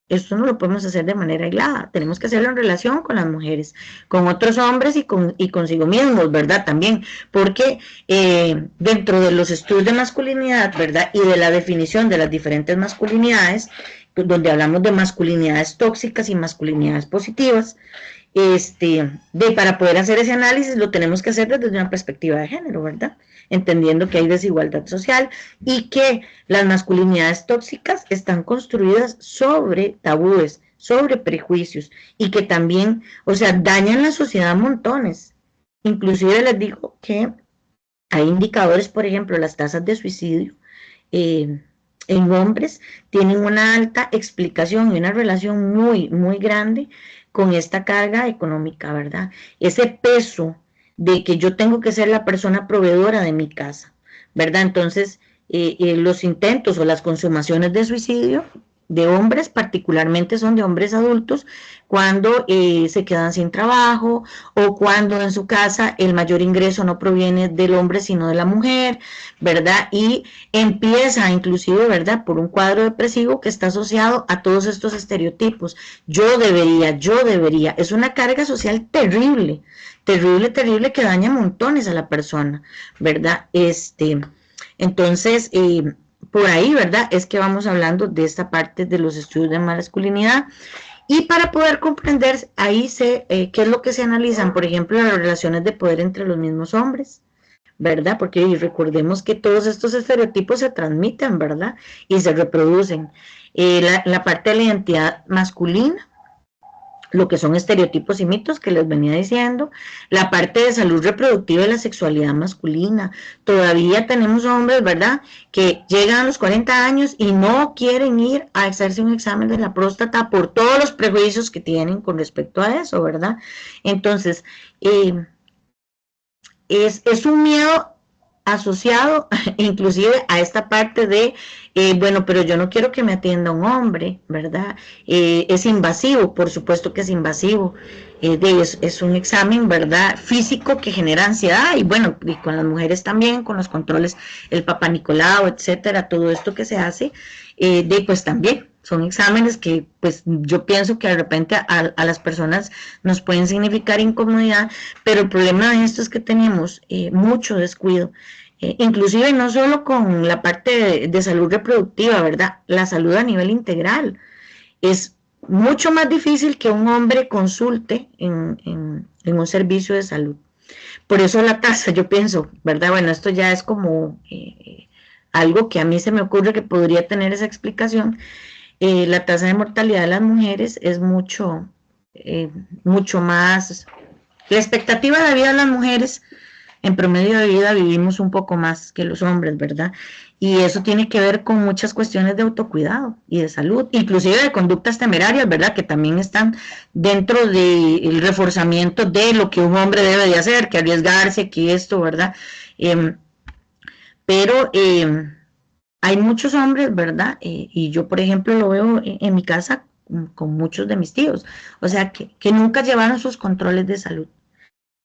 esto no lo podemos hacer de manera aislada, tenemos que hacerlo en relación con las mujeres, con otros hombres y consigo mismos, ¿verdad? También, porque dentro de los estudios de masculinidad, ¿verdad? Y de la definición de las diferentes masculinidades, donde hablamos de masculinidades tóxicas y masculinidades positivas, para poder hacer ese análisis lo tenemos que hacer desde una perspectiva de género, ¿verdad? Entendiendo que hay desigualdad social y que las masculinidades tóxicas están construidas sobre tabúes, sobre prejuicios, y que también, o sea, dañan la sociedad a montones. Inclusive les digo que hay indicadores, por ejemplo, las tasas de suicidio eh, en hombres tienen una alta explicación y una relación muy, muy grande con esta carga económica, ¿verdad? Ese peso de que yo tengo que ser la persona proveedora de mi casa, ¿verdad? Entonces, los intentos o las consumaciones de suicidio de hombres, particularmente son de hombres adultos, cuando se quedan sin trabajo o cuando en su casa el mayor ingreso no proviene del hombre sino de la mujer, ¿verdad? Y empieza inclusive, ¿verdad? Por un cuadro depresivo que está asociado a todos estos estereotipos. Yo debería. Es una carga social terrible, terrible, terrible, que daña montones a la persona, ¿verdad? Entonces, por ahí, ¿verdad? Es que vamos hablando de esta parte de los estudios de masculinidad. Y para poder comprender, ahí qué es lo que se analizan, por ejemplo, las relaciones de poder entre los mismos hombres, ¿verdad? Porque recordemos que todos estos estereotipos se transmiten, ¿verdad? Y se reproducen. La parte de la identidad masculina, lo que son estereotipos y mitos que les venía diciendo, la parte de salud reproductiva y la sexualidad masculina. Todavía tenemos hombres, ¿verdad?, que llegan a los 40 años y no quieren ir a hacerse un examen de la próstata por todos los prejuicios que tienen con respecto a eso, ¿verdad? Entonces, es un miedo asociado inclusive a esta parte de, bueno, pero yo no quiero que me atienda un hombre, ¿verdad? Es invasivo, por supuesto que es invasivo. Es un examen, ¿verdad? Físico que genera ansiedad, y bueno, y con las mujeres también, con los controles, el Papá Nicolau, etcétera, todo esto que se hace, pues también son exámenes que pues yo pienso que de repente a las personas nos pueden significar incomodidad, pero el problema de esto es que tenemos mucho descuido, inclusive no solo con la parte de salud reproductiva, ¿verdad? La salud a nivel integral. Es mucho más difícil que un hombre consulte en un servicio de salud. Por eso la tasa, yo pienso, ¿verdad? Bueno, esto ya es como algo que a mí se me ocurre que podría tener esa explicación. La tasa de mortalidad de las mujeres es mucho más. La expectativa de vida de las mujeres en promedio de vida vivimos un poco más que los hombres, ¿verdad? Y eso tiene que ver con muchas cuestiones de autocuidado y de salud, inclusive de conductas temerarias, ¿verdad? Que también están dentro del reforzamiento de lo que un hombre debe de hacer, que arriesgarse, que esto, ¿verdad? Eh, pero hay muchos hombres, ¿verdad? Y yo, por ejemplo, lo veo en mi casa con muchos de mis tíos, o sea, que nunca llevaron sus controles de salud.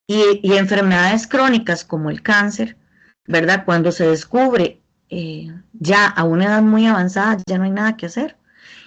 Y enfermedades crónicas como el cáncer, ¿verdad? Cuando se descubre ya a una edad muy avanzada, ya no hay nada que hacer.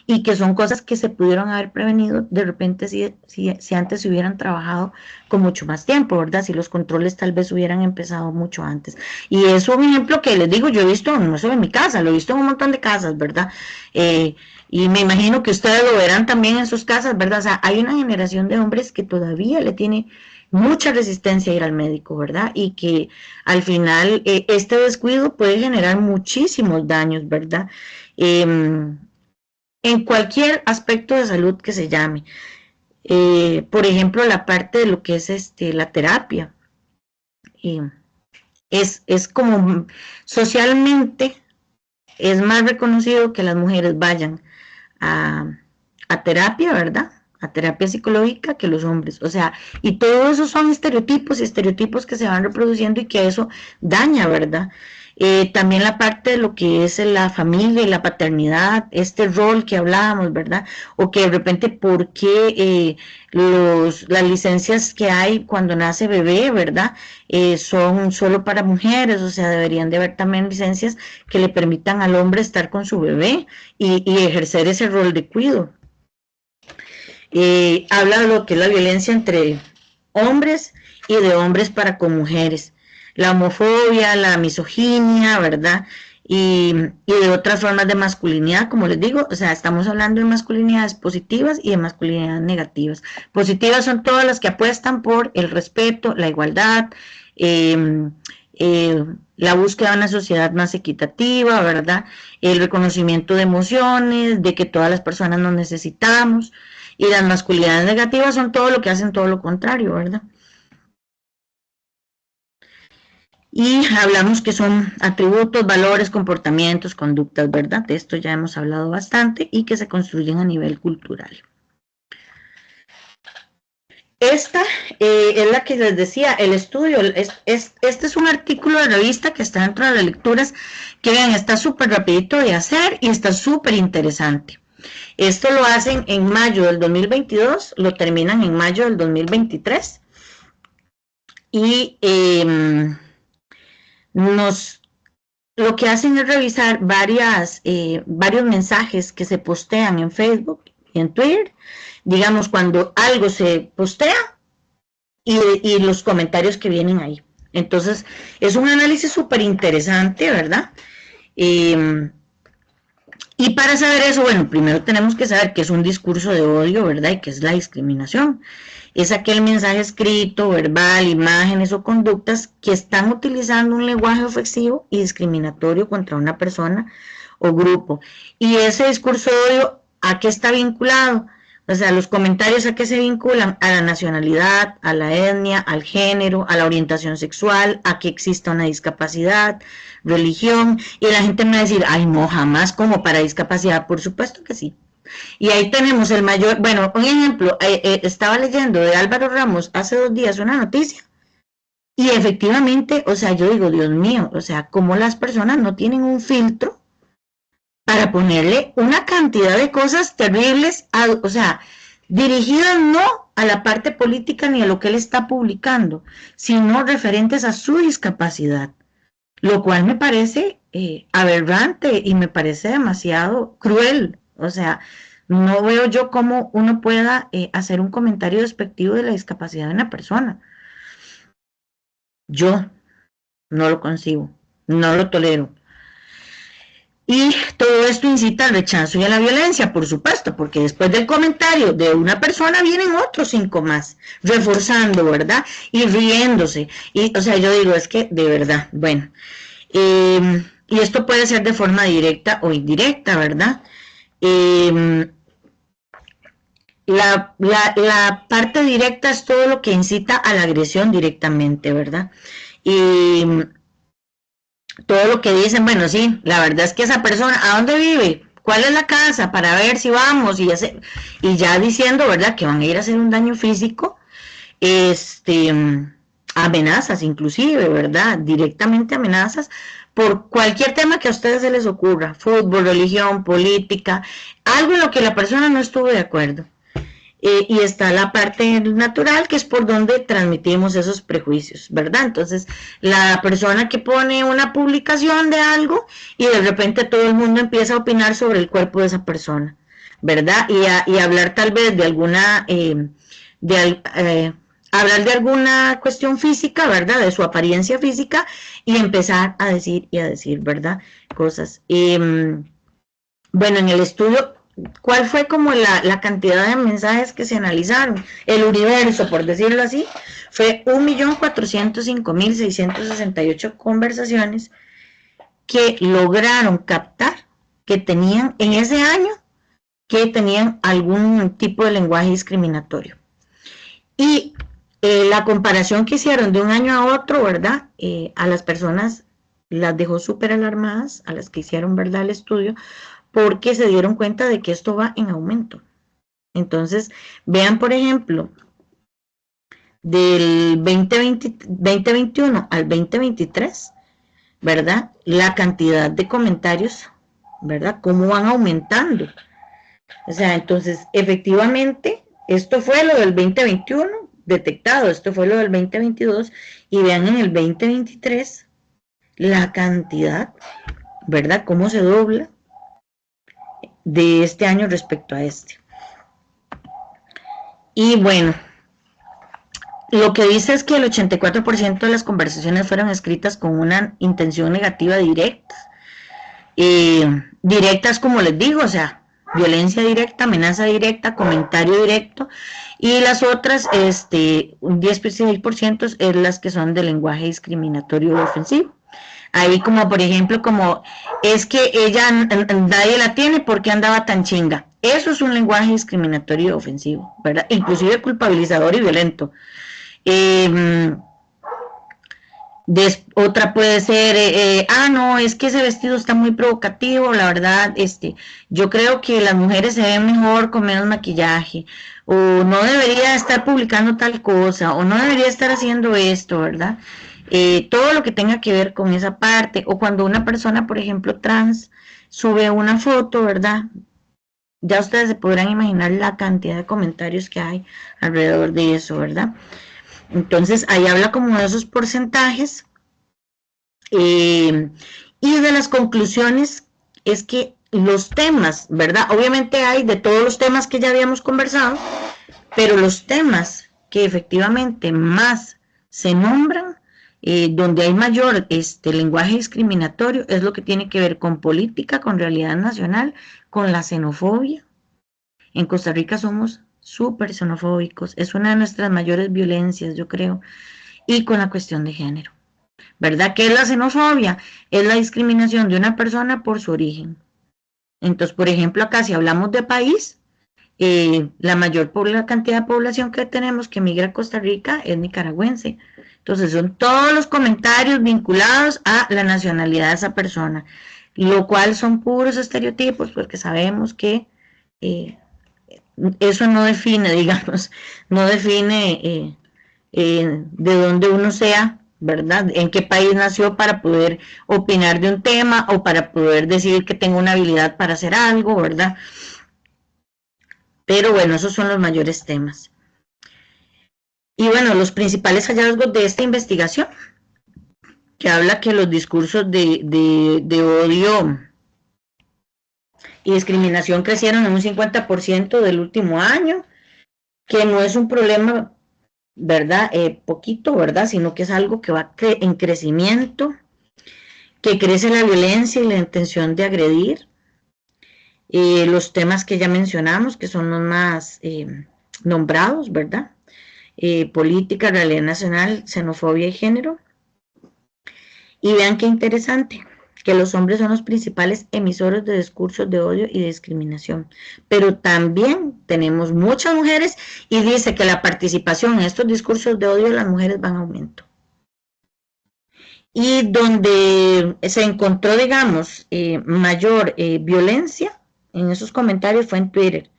Y que son cosas que se pudieron haber prevenido de repente si antes se hubieran trabajado con mucho más tiempo, ¿verdad? Si los controles tal vez hubieran empezado mucho antes. Y es un ejemplo que les digo, yo he visto, no solo en mi casa, lo he visto en un montón de casas, ¿verdad? Y me imagino que ustedes lo verán también en sus casas, ¿verdad? O sea, hay una generación de hombres que todavía le tiene mucha resistencia a ir al médico, ¿verdad? Y que al final este descuido puede generar muchísimos daños, ¿verdad? En cualquier aspecto de salud que se llame. Por ejemplo, la parte de lo que es la terapia. Eh, es como socialmente es más reconocido que las mujeres vayan a, a terapia, ¿verdad? a terapia psicológica que los hombres. O sea, y todo eso son estereotipos y estereotipos que se van reproduciendo y que eso daña, ¿verdad? También la parte de lo que es la familia y la paternidad, este rol que hablábamos, ¿verdad? O que de repente, ¿por qué las licencias que hay cuando nace bebé, ¿verdad? Son solo para mujeres, o sea, deberían de haber también licencias que le permitan al hombre estar con su bebé y ejercer ese rol de cuidado. Habla de lo que es la violencia entre hombres y de hombres para con mujeres, la homofobia, la misoginia, ¿verdad? Y de otras formas de masculinidad, como les digo, o sea, estamos hablando de masculinidades positivas y de masculinidades negativas. Positivas son todas las que apuestan por el respeto, la igualdad, eh, la búsqueda de una sociedad más equitativa, ¿verdad? El reconocimiento de emociones, de que todas las personas nos necesitamos, y las masculinidades negativas son todo lo que hacen todo lo contrario, ¿verdad? Y hablamos que son atributos, valores, comportamientos, conductas, ¿verdad? De esto ya hemos hablado bastante y que se construyen a nivel cultural. Esta es la que les decía, el estudio, este es un artículo de revista que está dentro de las lecturas, que vean, está súper rapidito de hacer y está súper interesante. Esto lo hacen en mayo del 2022, lo terminan en mayo del 2023 y lo que hacen es revisar varios mensajes que se postean en Facebook y en Twitter, digamos cuando algo se postea y los comentarios que vienen ahí. Entonces, es un análisis súper interesante, ¿verdad? Eh, y para saber eso, bueno, primero tenemos que saber qué es un discurso de odio, ¿verdad? Y qué es la discriminación. Es aquel mensaje escrito, verbal, imágenes o conductas que están utilizando un lenguaje ofensivo y discriminatorio contra una persona o grupo. Y ese discurso de odio, ¿a qué está vinculado? O sea, los comentarios a qué se vinculan: a la nacionalidad, a la etnia, al género, a la orientación sexual, a que exista una discapacidad, religión, y la gente me va a decir, ay no, jamás como para discapacidad, por supuesto que sí. Y ahí tenemos el mayor, bueno, un ejemplo, estaba leyendo de Álvaro Ramos hace 2 días una noticia, y efectivamente, o sea, yo digo, Dios mío, o sea, cómo las personas no tienen un filtro para ponerle una cantidad de cosas terribles, o sea, dirigidas no a la parte política ni a lo que él está publicando, sino referentes a su discapacidad, lo cual me parece aberrante y me parece demasiado cruel. O sea, no veo yo cómo uno pueda hacer un comentario despectivo de la discapacidad de una persona. Yo no lo concibo, no lo tolero. Y todo esto incita al rechazo y a la violencia, por supuesto, porque después del comentario de una persona vienen otros 5 más, reforzando, ¿verdad? Y riéndose. Y, o sea, yo digo, es que de verdad, bueno. Y esto puede ser de forma directa o indirecta, ¿verdad? Eh, la parte directa es todo lo que incita a la agresión directamente, ¿verdad? Y todo lo que dicen, bueno, sí, la verdad es que esa persona, ¿a dónde vive? ¿Cuál es la casa? Para ver si vamos y ya diciendo, ¿verdad? Que van a ir a hacer un daño físico, este, amenazas inclusive, ¿verdad? Directamente amenazas por cualquier tema que a ustedes se les ocurra, fútbol, religión, política, algo en lo que la persona no estuvo de acuerdo. Y está la parte natural, que es por donde transmitimos esos prejuicios, ¿verdad? Entonces, la persona que pone una publicación de algo y de repente todo el mundo empieza a opinar sobre el cuerpo de esa persona, ¿verdad? Y hablar tal vez de alguna, hablar de alguna cuestión física, ¿verdad? De su apariencia física y empezar a decir y a decir, ¿verdad? Cosas. Bueno, en el estudio, ¿cuál fue como la cantidad de mensajes que se analizaron? El universo, por decirlo así, fue 1.405.668 conversaciones que lograron captar que tenían en ese año, que tenían algún tipo de lenguaje discriminatorio. Y la comparación que hicieron de un año a otro, ¿verdad? A las personas las dejó súper alarmadas, a las que hicieron, ¿verdad?, el estudio, porque se dieron cuenta de que esto va en aumento. Entonces, vean, por ejemplo, del 2021 al 2023, ¿verdad? La cantidad de comentarios, ¿verdad? Cómo van aumentando. O sea, entonces, efectivamente, esto fue lo del 2021 detectado, esto fue lo del 2022, y vean en el 2023 la cantidad, ¿verdad? Cómo se dobla de este año respecto a este. Y bueno, lo que dice es que el 84% de las conversaciones fueron escritas con una intención negativa directa. Directas, como les digo, o sea, violencia directa, amenaza directa, comentario directo, y las otras, un 10% es las que son de lenguaje discriminatorio o ofensivo. Ahí como por ejemplo, como es que ella nadie la tiene porque andaba tan chinga. Eso es un lenguaje discriminatorio y ofensivo, ¿verdad? Inclusive culpabilizador y violento. Eh, Otra puede ser, no, es que ese vestido está muy provocativo, la verdad, yo creo que las mujeres se ven mejor con menos maquillaje, o no debería estar publicando tal cosa, o no debería estar haciendo esto, ¿verdad? Todo lo que tenga que ver con esa parte, o cuando una persona, por ejemplo, trans, sube una foto, ¿verdad? Ya ustedes se podrán imaginar la cantidad de comentarios que hay alrededor de eso, ¿verdad? Entonces, ahí habla como de esos porcentajes. Y de las conclusiones es que los temas, ¿verdad? Obviamente hay de todos los temas que ya habíamos conversado, pero los temas que efectivamente más se nombran, donde hay mayor lenguaje discriminatorio, es lo que tiene que ver con política, con realidad nacional, con la xenofobia. En Costa Rica somos súper xenofóbicos, es una de nuestras mayores violencias, yo creo, y con la cuestión de género. ¿Verdad? ¿Qué es la xenofobia? Es la discriminación de una persona por su origen. Entonces, por ejemplo, acá si hablamos de país, la mayor cantidad de población que tenemos que migra a Costa Rica es nicaragüense. Entonces, son todos los comentarios vinculados a la nacionalidad de esa persona, lo cual son puros estereotipos, porque sabemos que eso no define, digamos, no define de dónde uno sea, ¿verdad? En qué país nació para poder opinar de un tema o para poder decir que tengo una habilidad para hacer algo, ¿verdad? Pero bueno, esos son los mayores temas. Y bueno, los principales hallazgos de esta investigación, que habla que los discursos de odio y discriminación crecieron en un 50% del último año, que no es un problema, ¿verdad? Poquito, ¿verdad? Sino que es algo que va en crecimiento, que crece la violencia y la intención de agredir, los temas que ya mencionamos, que son los más nombrados, ¿verdad? Política, realidad nacional, xenofobia y género. Y vean qué interesante, que los hombres son los principales emisores de discursos de odio y de discriminación. Pero también tenemos muchas mujeres y dice que la participación en estos discursos de odio de las mujeres va en aumento. Y donde se encontró, digamos, mayor violencia en esos comentarios fue en Twitter,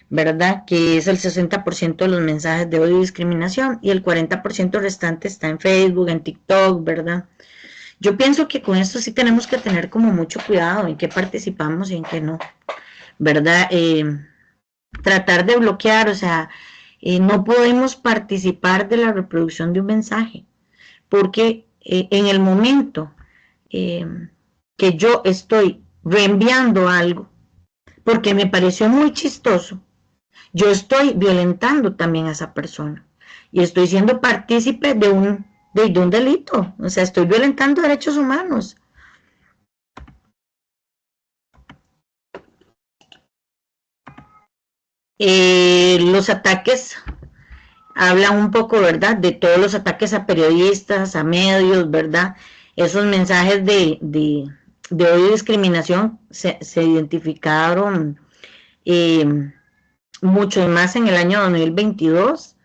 ¿verdad? Que es el 60% de los mensajes de odio y discriminación y el 40% restante está en Facebook, en TikTok, ¿verdad? Yo pienso que con esto sí tenemos que tener como mucho cuidado en qué participamos y en qué no, ¿verdad? Tratar de bloquear, o sea, no podemos participar de la reproducción de un mensaje, porque en el momento eh, que yo estoy reenviando algo, porque me pareció muy chistoso, yo estoy violentando también a esa persona y estoy siendo partícipe de un delito, o sea, estoy violentando derechos humanos. Los ataques hablan un poco, ¿verdad? De todos los ataques a periodistas, a medios, ¿verdad? Esos mensajes de odio y discriminación se identificaron eh, muchos más en el año 2022.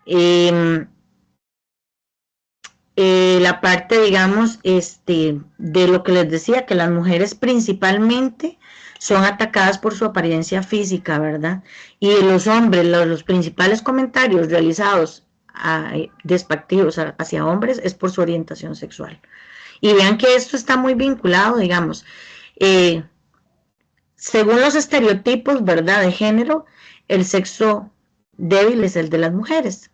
Eh, la parte, digamos, de lo que les decía, que las mujeres principalmente son atacadas por su apariencia física, ¿verdad? Y los hombres, los principales comentarios realizados despectivos hacia hombres es por su orientación sexual. Y vean que esto está muy vinculado, digamos, eh, según los estereotipos, ¿verdad?, de género, el sexo débil es el de las mujeres.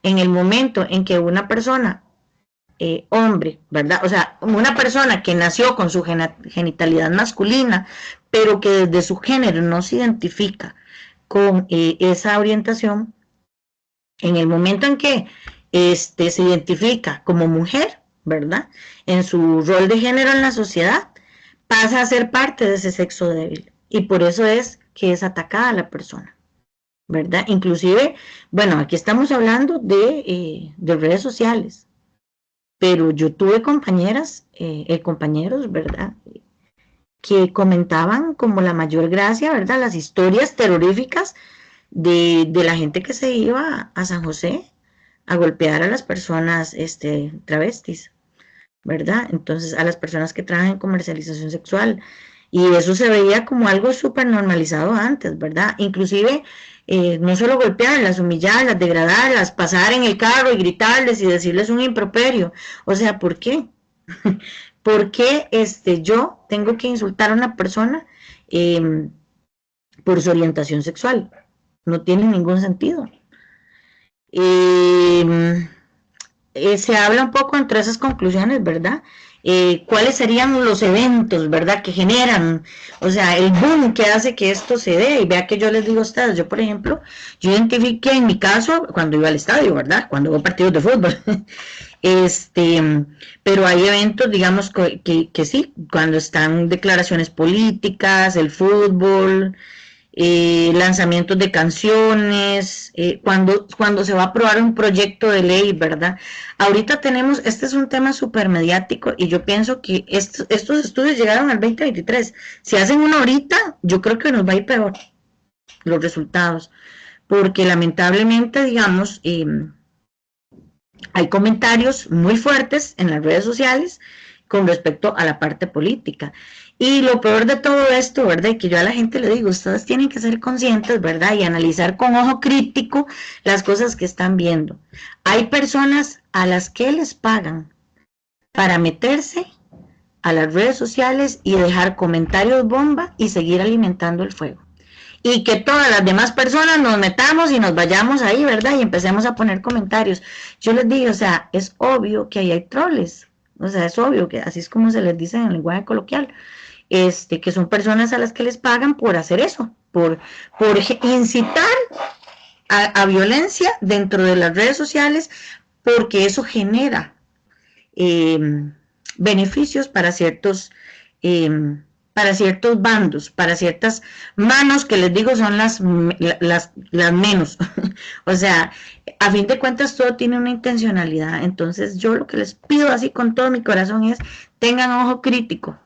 En el momento en que una persona, hombre, ¿verdad? O sea, una persona que nació con su genitalidad masculina, pero que desde su género no se identifica con esa orientación, en el momento en que se identifica como mujer, ¿verdad? En su rol de género en la sociedad, pasa a ser parte de ese sexo débil. Y por eso es que es atacada la persona, ¿verdad? Inclusive, bueno, aquí estamos hablando de redes sociales, pero yo tuve compañeras, compañeros, ¿verdad?, que comentaban como la mayor gracia, ¿verdad?, las historias terroríficas de la gente que se iba a San José a golpear a las personas travestis, ¿verdad? Entonces, a las personas que trabajan en comercialización sexual. Y eso se veía como algo súper normalizado antes, ¿verdad? Inclusive, no solo golpearlas, humillarlas, degradarlas, pasar en el carro y gritarles y decirles un improperio. O sea, ¿por qué? ¿Por qué yo tengo que insultar a una persona por su orientación sexual? No tiene ningún sentido. Se habla un poco entre esas conclusiones, ¿verdad? ¿Cuáles serían los eventos, ¿verdad?, que generan, o sea, el boom que hace que esto se dé? Y vea que yo les digo a ustedes, yo por ejemplo, yo identifiqué en mi caso cuando iba al estadio, ¿verdad?, cuando hubo partidos de fútbol, pero hay eventos, digamos, que sí, cuando están declaraciones políticas, el fútbol, lanzamientos de canciones, cuando se va a aprobar un proyecto de ley, ¿verdad? Ahorita tenemos, este es un tema súper mediático y yo pienso que estos estudios llegaron al 2023. Si hacen uno ahorita, yo creo que nos va a ir peor los resultados, porque lamentablemente, digamos, hay comentarios muy fuertes en las redes sociales con respecto a la parte política. Y lo peor de todo esto, ¿verdad? Y que yo a la gente le digo, ustedes tienen que ser conscientes, ¿verdad? Y analizar con ojo crítico las cosas que están viendo. Hay personas a las que les pagan para meterse a las redes sociales y dejar comentarios bomba y seguir alimentando el fuego. Y que todas las demás personas nos metamos y nos vayamos ahí, ¿verdad? Y empecemos a poner comentarios. Yo les digo, o sea, es obvio que ahí hay troles. O sea, es obvio que así es como se les dice en el lenguaje coloquial. Que son personas a las que les pagan por hacer eso, por incitar a violencia dentro de las redes sociales, porque eso genera eh, beneficios eh, para ciertos bandos, para ciertas manos que les digo son las menos. O sea, a fin de cuentas todo tiene una intencionalidad. Entonces yo lo que les pido así con todo mi corazón es tengan ojo crítico.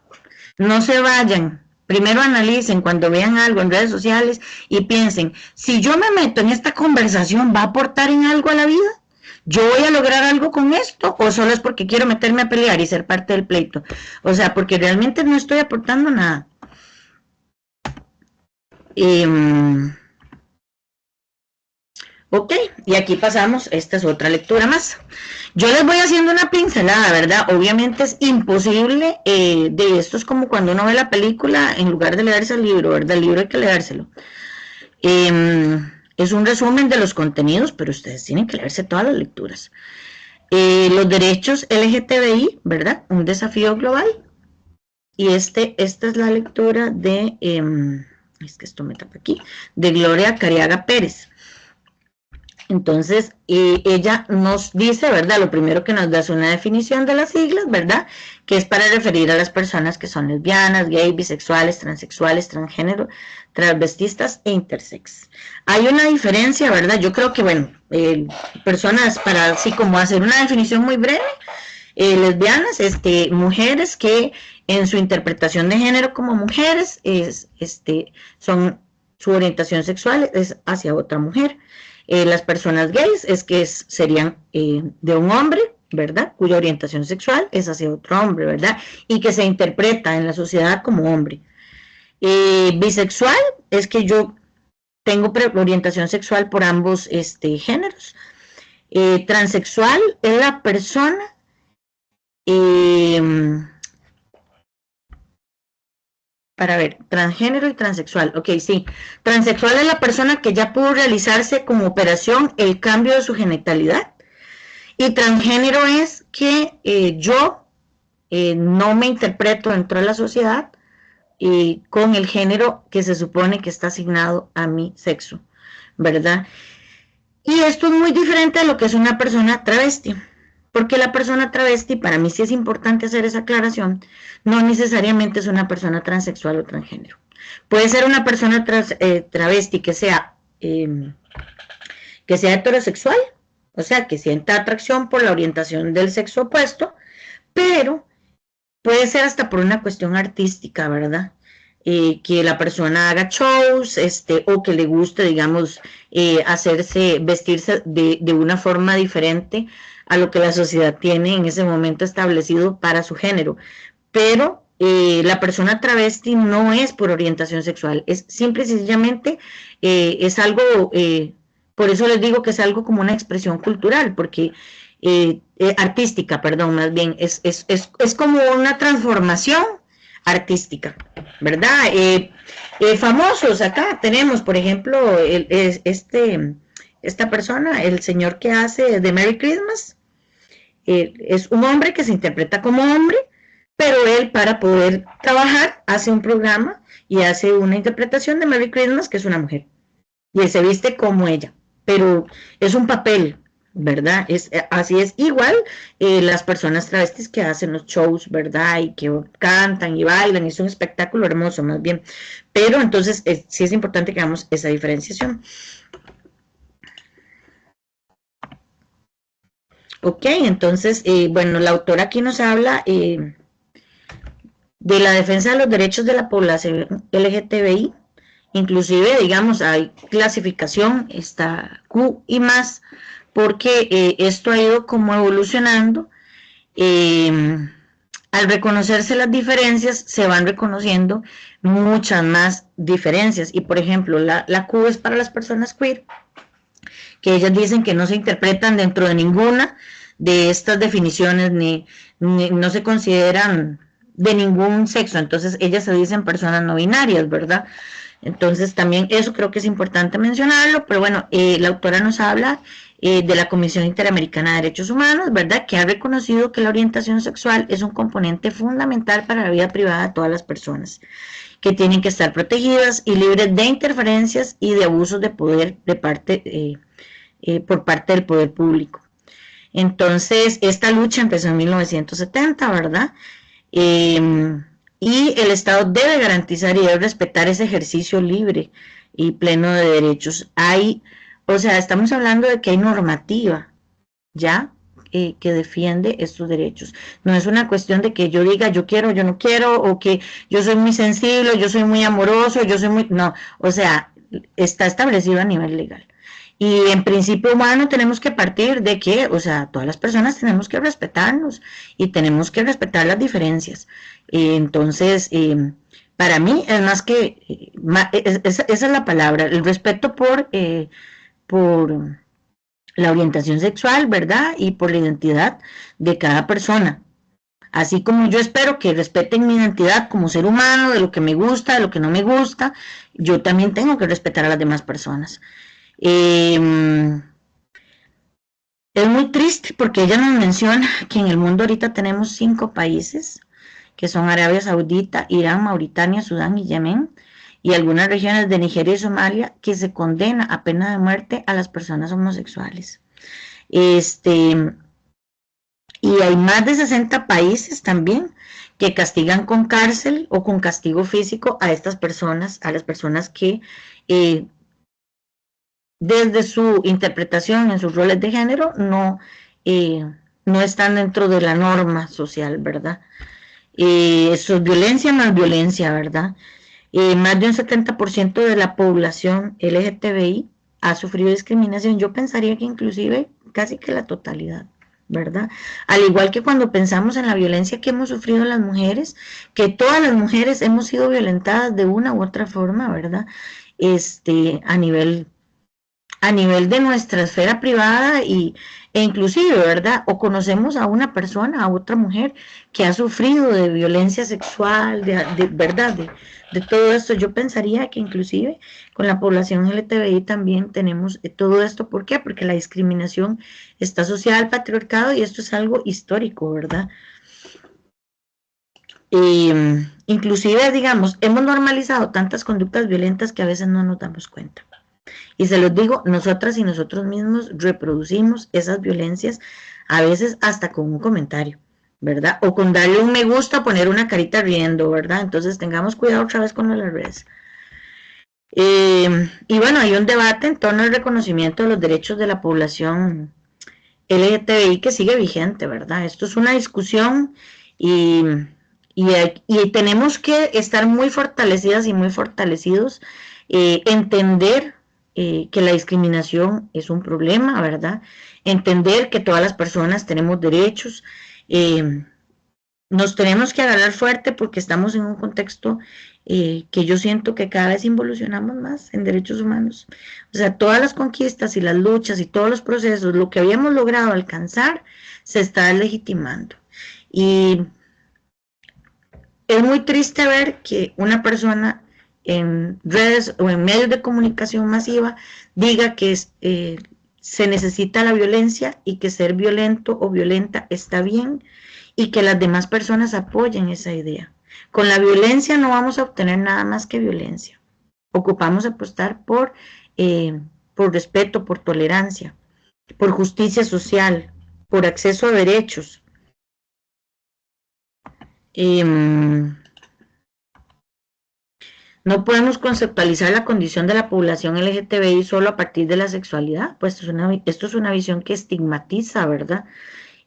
No se vayan. Primero analicen cuando vean algo en redes sociales y piensen, si yo me meto en esta conversación, ¿va a aportar en algo a la vida? ¿Yo voy a lograr algo con esto? ¿O solo es porque quiero meterme a pelear y ser parte del pleito? O sea, porque realmente no estoy aportando nada. Ok, y aquí pasamos, esta es otra lectura más. Yo les voy haciendo una pincelada, ¿verdad? Obviamente es imposible, de esto es como cuando uno ve la película en lugar de leerse el libro, ¿verdad? El libro hay que leérselo. Es un resumen de los contenidos, pero ustedes tienen que leerse todas las lecturas. Los derechos LGTBI, ¿verdad? Un desafío global. Y esta es la lectura de, es que esto me tapa aquí, de Gloria Cariaga Pérez. Entonces, ella nos dice, ¿verdad? Lo primero que nos da es una definición de las siglas, ¿verdad? Que es para referir a las personas que son lesbianas, gay, bisexuales, transexuales, transgénero, transvestistas e intersex. Hay una diferencia, ¿verdad? Yo creo que, bueno, personas, para así como hacer una definición muy breve, lesbianas, mujeres que en su interpretación de género como mujeres, son, su orientación sexual es hacia otra mujer. Las personas gays serían de un hombre, ¿verdad? Cuya orientación sexual es hacia otro hombre, ¿verdad? Y que se interpreta en la sociedad como hombre. Bisexual es que yo tengo orientación sexual por ambos géneros. Transexual es la persona eh, para ver, transgénero y transexual. Ok, sí. Transexual es la persona que ya pudo realizarse como operación el cambio de su genitalidad. Y transgénero es que yo no me interpreto dentro de la sociedad con el género que se supone que está asignado a mi sexo, ¿verdad? Y esto es muy diferente a lo que es una persona travesti, porque la persona travesti, para mí sí es importante hacer esa aclaración, no necesariamente es una persona transexual o transgénero. Puede ser una persona travesti que sea heterosexual, o sea, que sienta atracción por la orientación del sexo opuesto, pero puede ser hasta por una cuestión artística, ¿verdad? Que la persona haga shows, o que le guste, digamos, vestirse de una forma diferente a lo que la sociedad tiene en ese momento establecido para su género. Pero la persona travesti no es por orientación sexual, es simple y sencillamente es algo, por eso les digo que es algo como una expresión cultural, porque artística, perdón, más bien, es como una transformación artística, ¿verdad? Famosos acá tenemos, por ejemplo, esta persona, el señor que hace de Merry Christmas, es un hombre que se interpreta como hombre, pero él para poder trabajar hace un programa y hace una interpretación de Merry Christmas que es una mujer y él se viste como ella, pero es un papel, ¿verdad? Así es igual las personas travestis que hacen los shows, ¿verdad? Y que cantan y bailan, es un espectáculo hermoso más bien, pero entonces sí es importante que hagamos esa diferenciación. Ok, entonces, bueno, la autora aquí nos habla de la defensa de los derechos de la población LGTBI, inclusive, digamos, hay clasificación, está Q y más, porque esto ha ido como evolucionando. Eh, Al reconocerse las diferencias, se van reconociendo muchas más diferencias. Y, por ejemplo, la Q es para las personas queer, que ellas dicen que no se interpretan dentro de ninguna de estas definiciones, ni no se consideran de ningún sexo, entonces ellas se dicen personas no binarias, ¿verdad? Entonces también eso creo que es importante mencionarlo, pero bueno, la autora nos habla de la Comisión Interamericana de Derechos Humanos, ¿verdad? Que ha reconocido que la orientación sexual es un componente fundamental para la vida privada de todas las personas, que tienen que estar protegidas y libres de interferencias y de abusos de poder por parte del poder público. Entonces, esta lucha empezó en 1970, ¿verdad? Eh, y el Estado debe garantizar y debe respetar ese ejercicio libre y pleno de derechos. O sea, estamos hablando de que hay normativa, ¿ya? Que defiende estos derechos. No es una cuestión de que yo diga yo quiero, yo no quiero, o que yo soy muy sensible, yo soy muy amoroso, yo soy muy... No, o sea, está establecido a nivel legal. Y en principio humano tenemos que partir de que, o sea, todas las personas tenemos que respetarnos y tenemos que respetar las diferencias. Entonces, para mí es más que, esa es la palabra, el respeto por la orientación sexual, ¿verdad? Y por la identidad de cada persona. Así como yo espero que respeten mi identidad como ser humano, de lo que me gusta, de lo que no me gusta, yo también tengo que respetar a las demás personas. Eh, es muy triste porque ella nos menciona que en el mundo ahorita tenemos 5 países, que son Arabia Saudita, Irán, Mauritania, Sudán y Yemen, y algunas regiones de Nigeria y Somalia, que se condena a pena de muerte a las personas homosexuales. Este, y hay más de 60 países también que castigan con cárcel o con castigo físico a estas personas, a las personas que eh, desde su interpretación en sus roles de género no están dentro de la norma social, ¿verdad? Eso es violencia más violencia, ¿verdad? Más de un 70% de la población LGTBI ha sufrido discriminación. Yo pensaría que inclusive casi que la totalidad. ¿verdad? Al igual que cuando pensamos en la violencia que hemos sufrido las mujeres, que todas las mujeres hemos sido violentadas de una u otra forma, ¿verdad? A nivel de nuestra esfera privada e inclusive, ¿verdad? O conocemos a una persona, a otra mujer que ha sufrido de violencia sexual, ¿verdad? De todo esto. Yo pensaría que inclusive con la población LGTBI también tenemos todo esto. ¿Por qué? Porque la discriminación está asociada al patriarcado y esto es algo histórico, ¿verdad? Inclusive, digamos, hemos normalizado tantas conductas violentas que a veces no nos damos cuenta. Y se los digo, nosotras y nosotros mismos reproducimos esas violencias a veces hasta con un comentario, ¿verdad? O con darle un me gusta, poner una carita riendo, ¿verdad? Entonces tengamos cuidado otra vez con las redes. Y bueno, hay un debate en torno al reconocimiento de los derechos de la población LGTBI que sigue vigente, ¿verdad? Esto es una discusión y, y tenemos que estar muy fortalecidas y muy fortalecidos, entender que la discriminación es un problema, ¿verdad? Entender que todas las personas tenemos derechos. Eh, Nos tenemos que agarrar fuerte porque estamos en un contexto que yo siento que cada vez involucionamos más en derechos humanos. O sea, todas las conquistas y las luchas y todos los procesos, lo que habíamos logrado alcanzar, se está legitimando. Y es muy triste ver que una persona en redes o en medios de comunicación masiva diga que se necesita la violencia y que ser violento o violenta está bien y que las demás personas apoyen esa idea. Con la violencia no vamos a obtener nada más que violencia. Ocupamos apostar por respeto, por tolerancia, por justicia social, por acceso a derechos. Eh, No podemos conceptualizar la condición de la población LGTBI solo a partir de la sexualidad, pues esto es una visión que estigmatiza, ¿verdad?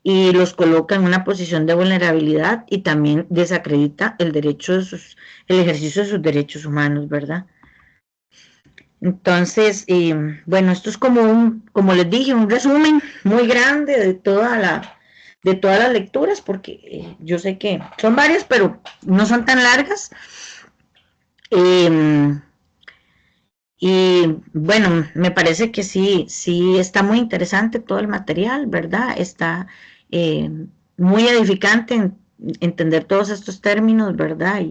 Y los coloca en una posición de vulnerabilidad y también desacredita el ejercicio de sus derechos humanos, ¿verdad? Entonces, bueno, esto es como les dije, un resumen muy grande de todas las lecturas, porque yo sé que son varias, pero no son tan largas. Eh, Y bueno, me parece que sí, sí está muy interesante todo el material, ¿verdad? Está eh, muy edificante entender todos estos términos, ¿verdad?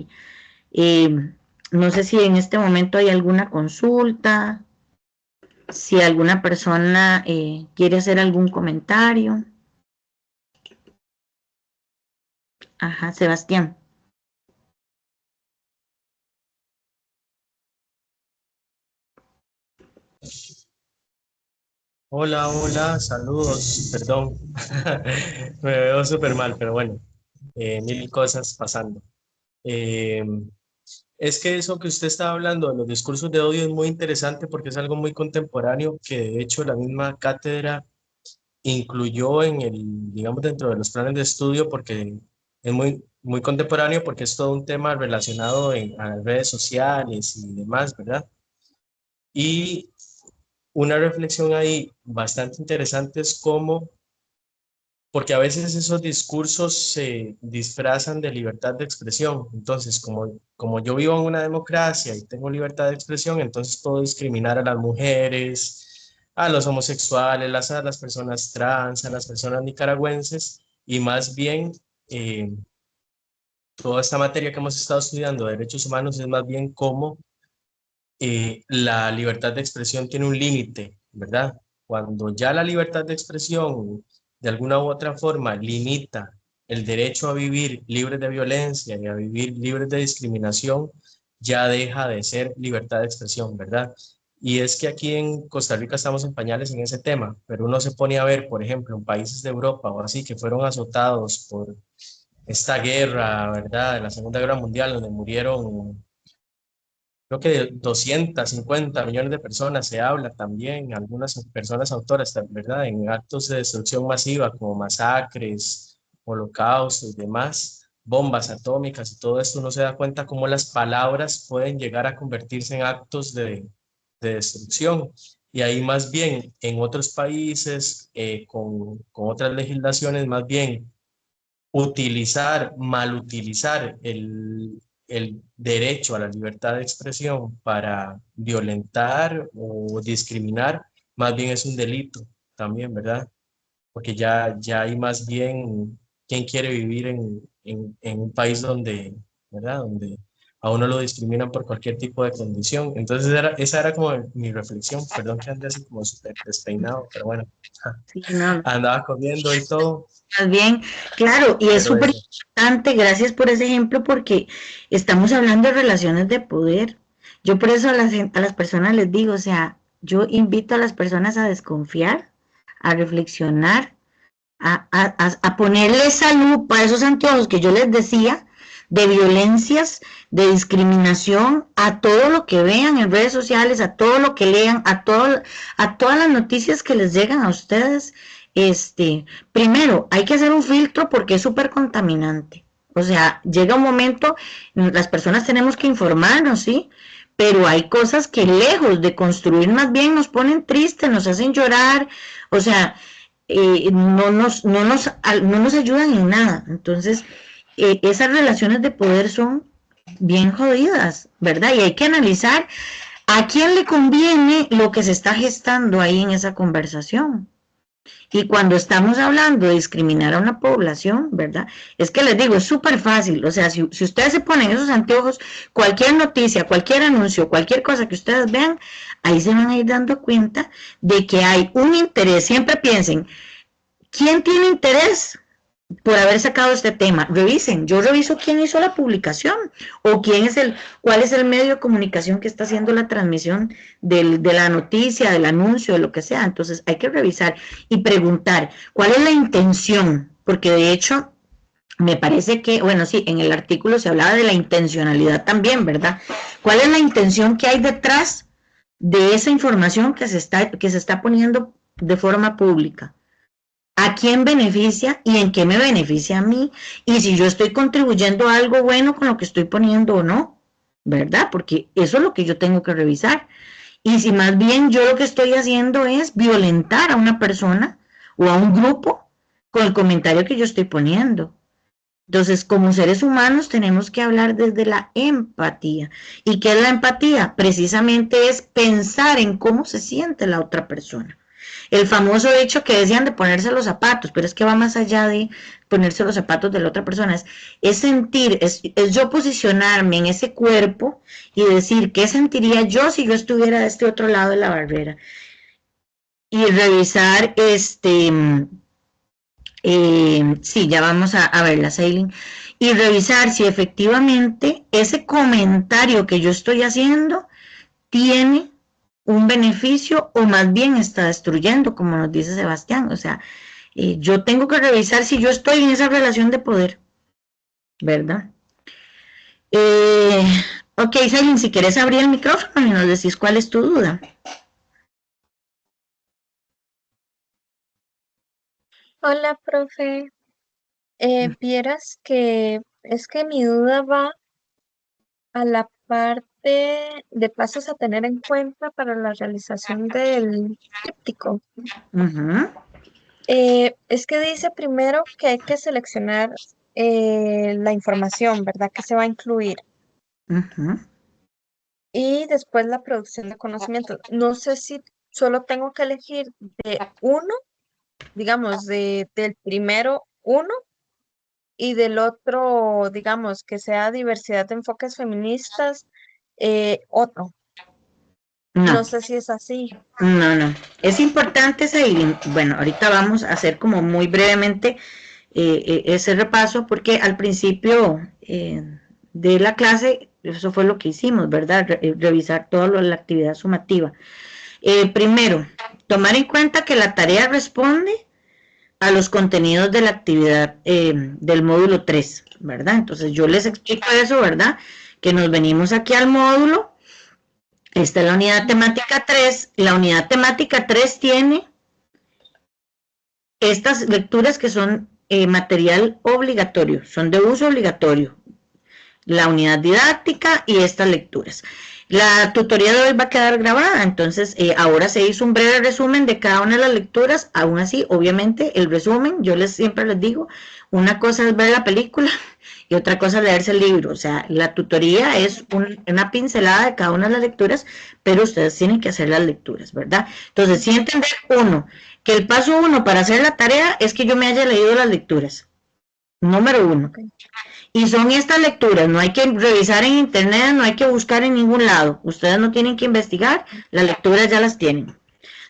Y no sé si en este momento hay alguna consulta, si alguna persona quiere hacer algún comentario. Ajá, Sebastián. Hola, hola, saludos, perdón, me veo súper mal, pero bueno, mil cosas pasando. Eh, es que eso que usted estaba hablando de los discursos de odio es muy interesante porque es algo muy contemporáneo que de hecho la misma cátedra incluyó en el, digamos, dentro de los planes de estudio porque es muy contemporáneo porque es todo un tema relacionado a las redes sociales y demás, ¿verdad? Y una reflexión ahí bastante interesante es cómo, porque a veces esos discursos se disfrazan de libertad de expresión. Entonces, como yo vivo en una democracia y tengo libertad de expresión, entonces puedo discriminar a las mujeres, a los homosexuales, a las personas trans, a las personas nicaragüenses, y más bien eh, toda esta materia que hemos estado estudiando de derechos humanos es más bien cómo la libertad de expresión tiene un límite, ¿verdad? Cuando ya la libertad de expresión de alguna u otra forma limita el derecho a vivir libres de violencia y a vivir libres de discriminación, ya deja de ser libertad de expresión, ¿verdad? Y es que aquí en Costa Rica estamos en pañales en ese tema, pero uno se pone a ver, por ejemplo, en países de Europa o así que fueron azotados por esta guerra, ¿verdad? De la Segunda Guerra Mundial, donde murieron creo que de 250 millones de personas se habla también, algunas personas autoras, ¿verdad? En actos de destrucción masiva como masacres, holocaustos y demás, bombas atómicas y todo esto, uno se da cuenta cómo las palabras pueden llegar a convertirse en actos de destrucción. Y ahí más bien en otros países con otras legislaciones, más bien malutilizar el derecho a la libertad de expresión para violentar o discriminar, más bien es un delito también, ¿verdad? Porque ya hay más bien quien quiere vivir en un país donde, ¿verdad? Donde a uno lo discriminan por cualquier tipo de condición. Entonces esa era como mi reflexión, perdón que ande así como súper despeinado, pero bueno, Sí, no, andaba corriendo y todo, más bien, claro, y es pero súper eso. importante, gracias por ese ejemplo, porque estamos hablando de relaciones de poder. Yo por eso a las personas les digo, o sea, yo invito a las personas a desconfiar, a reflexionar, a ponerle esa lupa a esos anteojos que yo les decía, de violencias, de discriminación, a todo lo que vean en redes sociales, a todo lo que lean, a todas las noticias que les llegan a ustedes. Primero, hay que hacer un filtro porque es súper contaminante. O sea, llega un momento, las personas tenemos que informarnos, ¿sí? Pero hay cosas que lejos de construir más bien nos ponen tristes, nos hacen llorar, o sea, no nos ayudan en nada. Entonces, esas relaciones de poder son bien jodidas, ¿verdad? Y hay que analizar a quién le conviene lo que se está gestando ahí en esa conversación. Y cuando estamos hablando de discriminar a una población, ¿verdad? Es que les digo, es súper fácil. O sea, si ustedes se ponen esos anteojos, cualquier noticia, cualquier anuncio, cualquier cosa que ustedes vean, ahí se van a ir dando cuenta de que hay un interés. Siempre piensen, ¿quién tiene interés por haber sacado este tema? Revisen, yo reviso quién hizo la publicación o cuál es el medio de comunicación que está haciendo la transmisión de la noticia, del anuncio, de lo que sea. Entonces hay que revisar y preguntar cuál es la intención, porque de hecho me parece que, bueno, sí, en el artículo se hablaba de la intencionalidad también, ¿verdad? ¿Cuál es la intención que hay detrás de esa información que se está poniendo de forma pública? ¿A quién beneficia y en qué me beneficia a mí? Y si yo estoy contribuyendo a algo bueno con lo que estoy poniendo o no, ¿verdad? Porque eso es lo que yo tengo que revisar. Y si más bien yo lo que estoy haciendo es violentar a una persona o a un grupo con el comentario que yo estoy poniendo. Entonces, como seres humanos tenemos que hablar desde la empatía. ¿Y qué es la empatía? Precisamente es pensar en cómo se siente la otra persona. El famoso hecho que decían de ponerse los zapatos, pero es que va más allá de ponerse los zapatos de la otra persona, es sentir, es yo posicionarme en ese cuerpo y decir qué sentiría yo si yo estuviera de este otro lado de la barrera. Y revisar sí, ya vamos a ver la sailing, y revisar si efectivamente ese comentario que yo estoy haciendo tiene un beneficio o más bien está destruyendo, como nos dice Sebastián. O sea, yo tengo que revisar si yo estoy en esa relación de poder, ¿verdad? Eh, ok, Sailing, si quieres abrir el micrófono y nos decís cuál es tu duda. Hola, profe. Vieras que es que mi duda va a la parte de pasos a tener en cuenta para la realización del tríptico. Ujú, Es que dice primero que hay que seleccionar la información, ¿verdad? Que se va a incluir. ujú. Y después la producción de conocimiento. No sé si solo tengo que elegir de uno, digamos, del primero uno y del otro, digamos, que sea diversidad de enfoques feministas, otro. No, No sé si es así. no. Es importante, Sailing. Bueno, ahorita vamos a hacer como muy brevemente ese repaso porque al principio de la clase eso fue lo que hicimos, ¿verdad? Revisar toda la actividad sumativa. Primero, tomar en cuenta que la tarea responde a los contenidos de la actividad del módulo 3, ¿verdad? Entonces yo les explico eso, ¿verdad? Que nos venimos aquí al módulo. Esta es la unidad temática 3. La unidad temática 3 tiene estas lecturas que son material obligatorio, son de uso obligatorio. La unidad didáctica y estas lecturas. La tutoría de hoy va a quedar grabada, entonces ahora se hizo un breve resumen de cada una de las lecturas. Aún así, obviamente, el resumen, siempre les digo, una cosa es ver la película y otra cosa es leerse el libro. O sea, la tutoría es una pincelada de cada una de las lecturas, pero ustedes tienen que hacer las lecturas, ¿verdad? Entonces, sí entender, uno, que el paso uno para hacer la tarea es que yo me haya leído las lecturas. Número uno. Ok. Y son estas lecturas, no hay que revisar en internet, no hay que buscar en ningún lado. Ustedes no tienen que investigar, las lecturas ya las tienen.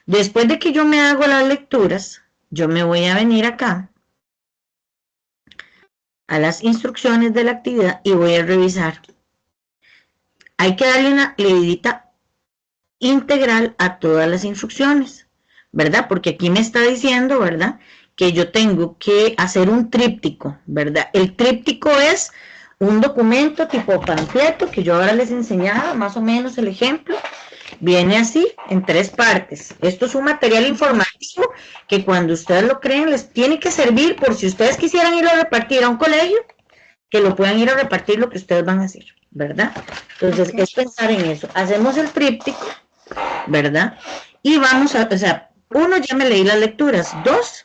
Después de que yo me hago las lecturas, yo me voy a venir acá a las instrucciones de la actividad y voy a revisar. Hay que darle una leidita integral a todas las instrucciones, ¿verdad? Porque aquí me está diciendo, ¿verdad?, que yo tengo que hacer un tríptico, ¿verdad? El tríptico es un documento tipo panfleto que yo ahora les enseñaba, más o menos el ejemplo. Viene así, en 3 partes. Esto es un material informativo que cuando ustedes lo creen les tiene que servir por si ustedes quisieran ir a repartir a un colegio, que lo puedan ir a repartir lo que ustedes van a hacer, ¿verdad? Entonces, es pensar en eso. Hacemos el tríptico, ¿verdad? Y vamos a, o sea, 1, ya me leí las lecturas. 2,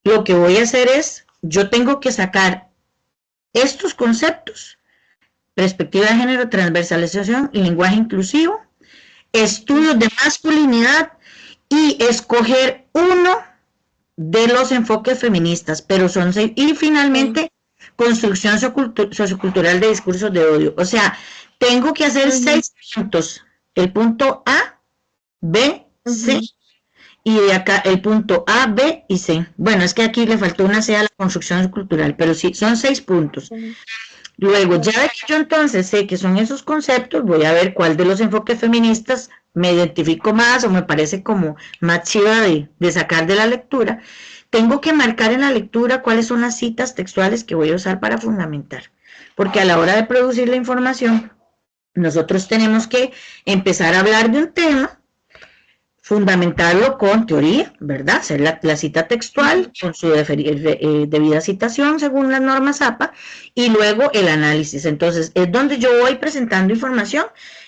lo que voy a hacer es, yo tengo que sacar estos conceptos: perspectiva de género, transversalización, lenguaje inclusivo, estudios de masculinidad y escoger uno de los enfoques feministas, pero son 6, y finalmente construcción sociocultural de discursos de odio. O sea, tengo que hacer 6 puntos: el punto A, B, C, y de acá el punto A, B y C. Bueno, es que aquí le faltó una C a la construcción cultural, pero sí, son 6 puntos. Luego, ya de que yo entonces sé que son esos conceptos, voy a ver cuál de los enfoques feministas me identifico más o me parece como más chiva de sacar de la lectura. Tengo que marcar en la lectura cuáles son las citas textuales que voy a usar para fundamentar. Porque a la hora de producir la información, nosotros tenemos que empezar a hablar de un tema, fundamentarlo con teoría, ¿verdad? Hacer la cita textual con su debida citación según las normas APA, y luego el análisis. Entonces, es donde yo voy presentando información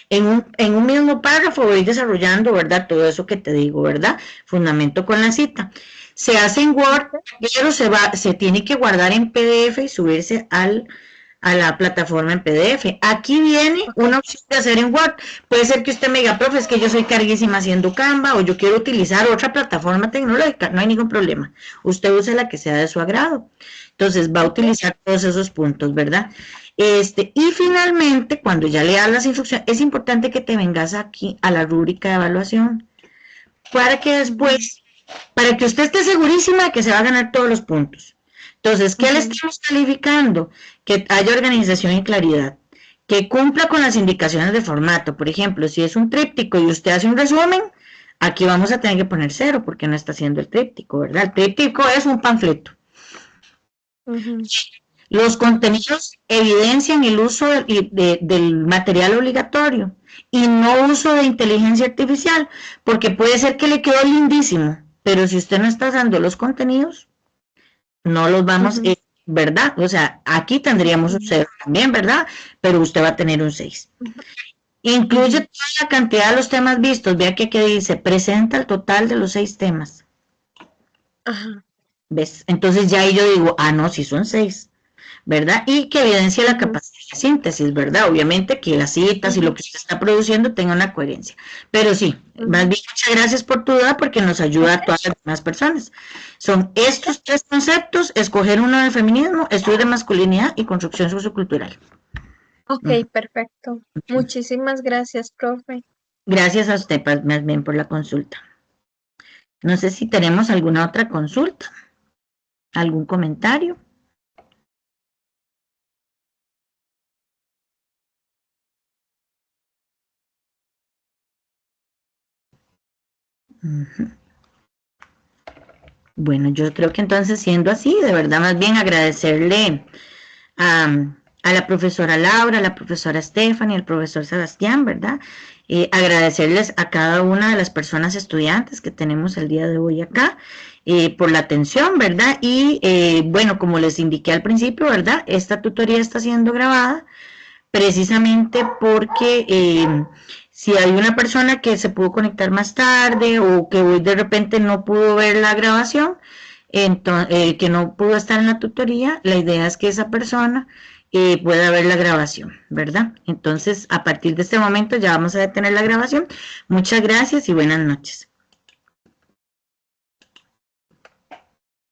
en un mismo párrafo, voy desarrollando, ¿verdad? Todo eso que te digo, ¿verdad? Fundamento con la cita. Se hace en Word, pero se tiene que guardar en PDF y subirse a la plataforma en PDF. Aquí viene una opción de hacer en Word. Puede ser que usted me diga, profe, es que yo soy carguísima haciendo Canva, o yo quiero utilizar otra plataforma tecnológica. No hay ningún problema. Usted use la que sea de su agrado. Entonces va a utilizar todos esos puntos, ¿verdad? Y finalmente, cuando ya le das las instrucciones, es importante que te vengas aquí a la rúbrica de evaluación, para que después, para que usted esté segurísima de que se va a ganar todos los puntos. Entonces, ¿qué le estamos calificando? Que haya organización y claridad, que cumpla con las indicaciones de formato. Por ejemplo, si es un tríptico y usted hace un resumen, aquí vamos a tener que poner 0 porque no está haciendo el tríptico, ¿verdad? El tríptico es un panfleto. Los contenidos evidencian el uso del material obligatorio y no uso de inteligencia artificial, porque puede ser que le quedó lindísimo, pero si usted no está dando los contenidos, no los vamos, ¿verdad? O sea, aquí tendríamos un 0 también, ¿verdad? Pero usted va a tener un 6. Incluye toda la cantidad de los temas vistos. Vea que aquí dice, presenta el total de los 6 temas. ¿Ves? Entonces ya ahí yo digo, no, sí son 6, ¿verdad? Y que evidencia la capacidad de síntesis, ¿verdad? Obviamente que las citas y lo que usted está produciendo tenga una coherencia. Pero sí, más bien, muchas gracias por tu duda, porque nos ayuda a todas las demás personas. Son estos 3 conceptos: escoger uno del feminismo, estudio de masculinidad y construcción sociocultural. Ok, perfecto. Muchísimas gracias, profe. Gracias a usted, más bien, por la consulta. No sé si tenemos alguna otra consulta, algún comentario. Bueno, yo creo que entonces, siendo así, de verdad, más bien agradecerle a la profesora Laura, a la profesora Stephanie, al profesor Sebastián, ¿verdad? Agradecerles a cada una de las personas estudiantes que tenemos el día de hoy acá, por la atención, ¿verdad? Y bueno, como les indiqué al principio, ¿verdad? Esta tutoría está siendo grabada precisamente porque si hay una persona que se pudo conectar más tarde o que hoy de repente no pudo ver la grabación, entonces, que no pudo estar en la tutoría, la idea es que esa persona pueda ver la grabación, ¿verdad? Entonces, a partir de este momento ya vamos a detener la grabación. Muchas gracias y buenas noches.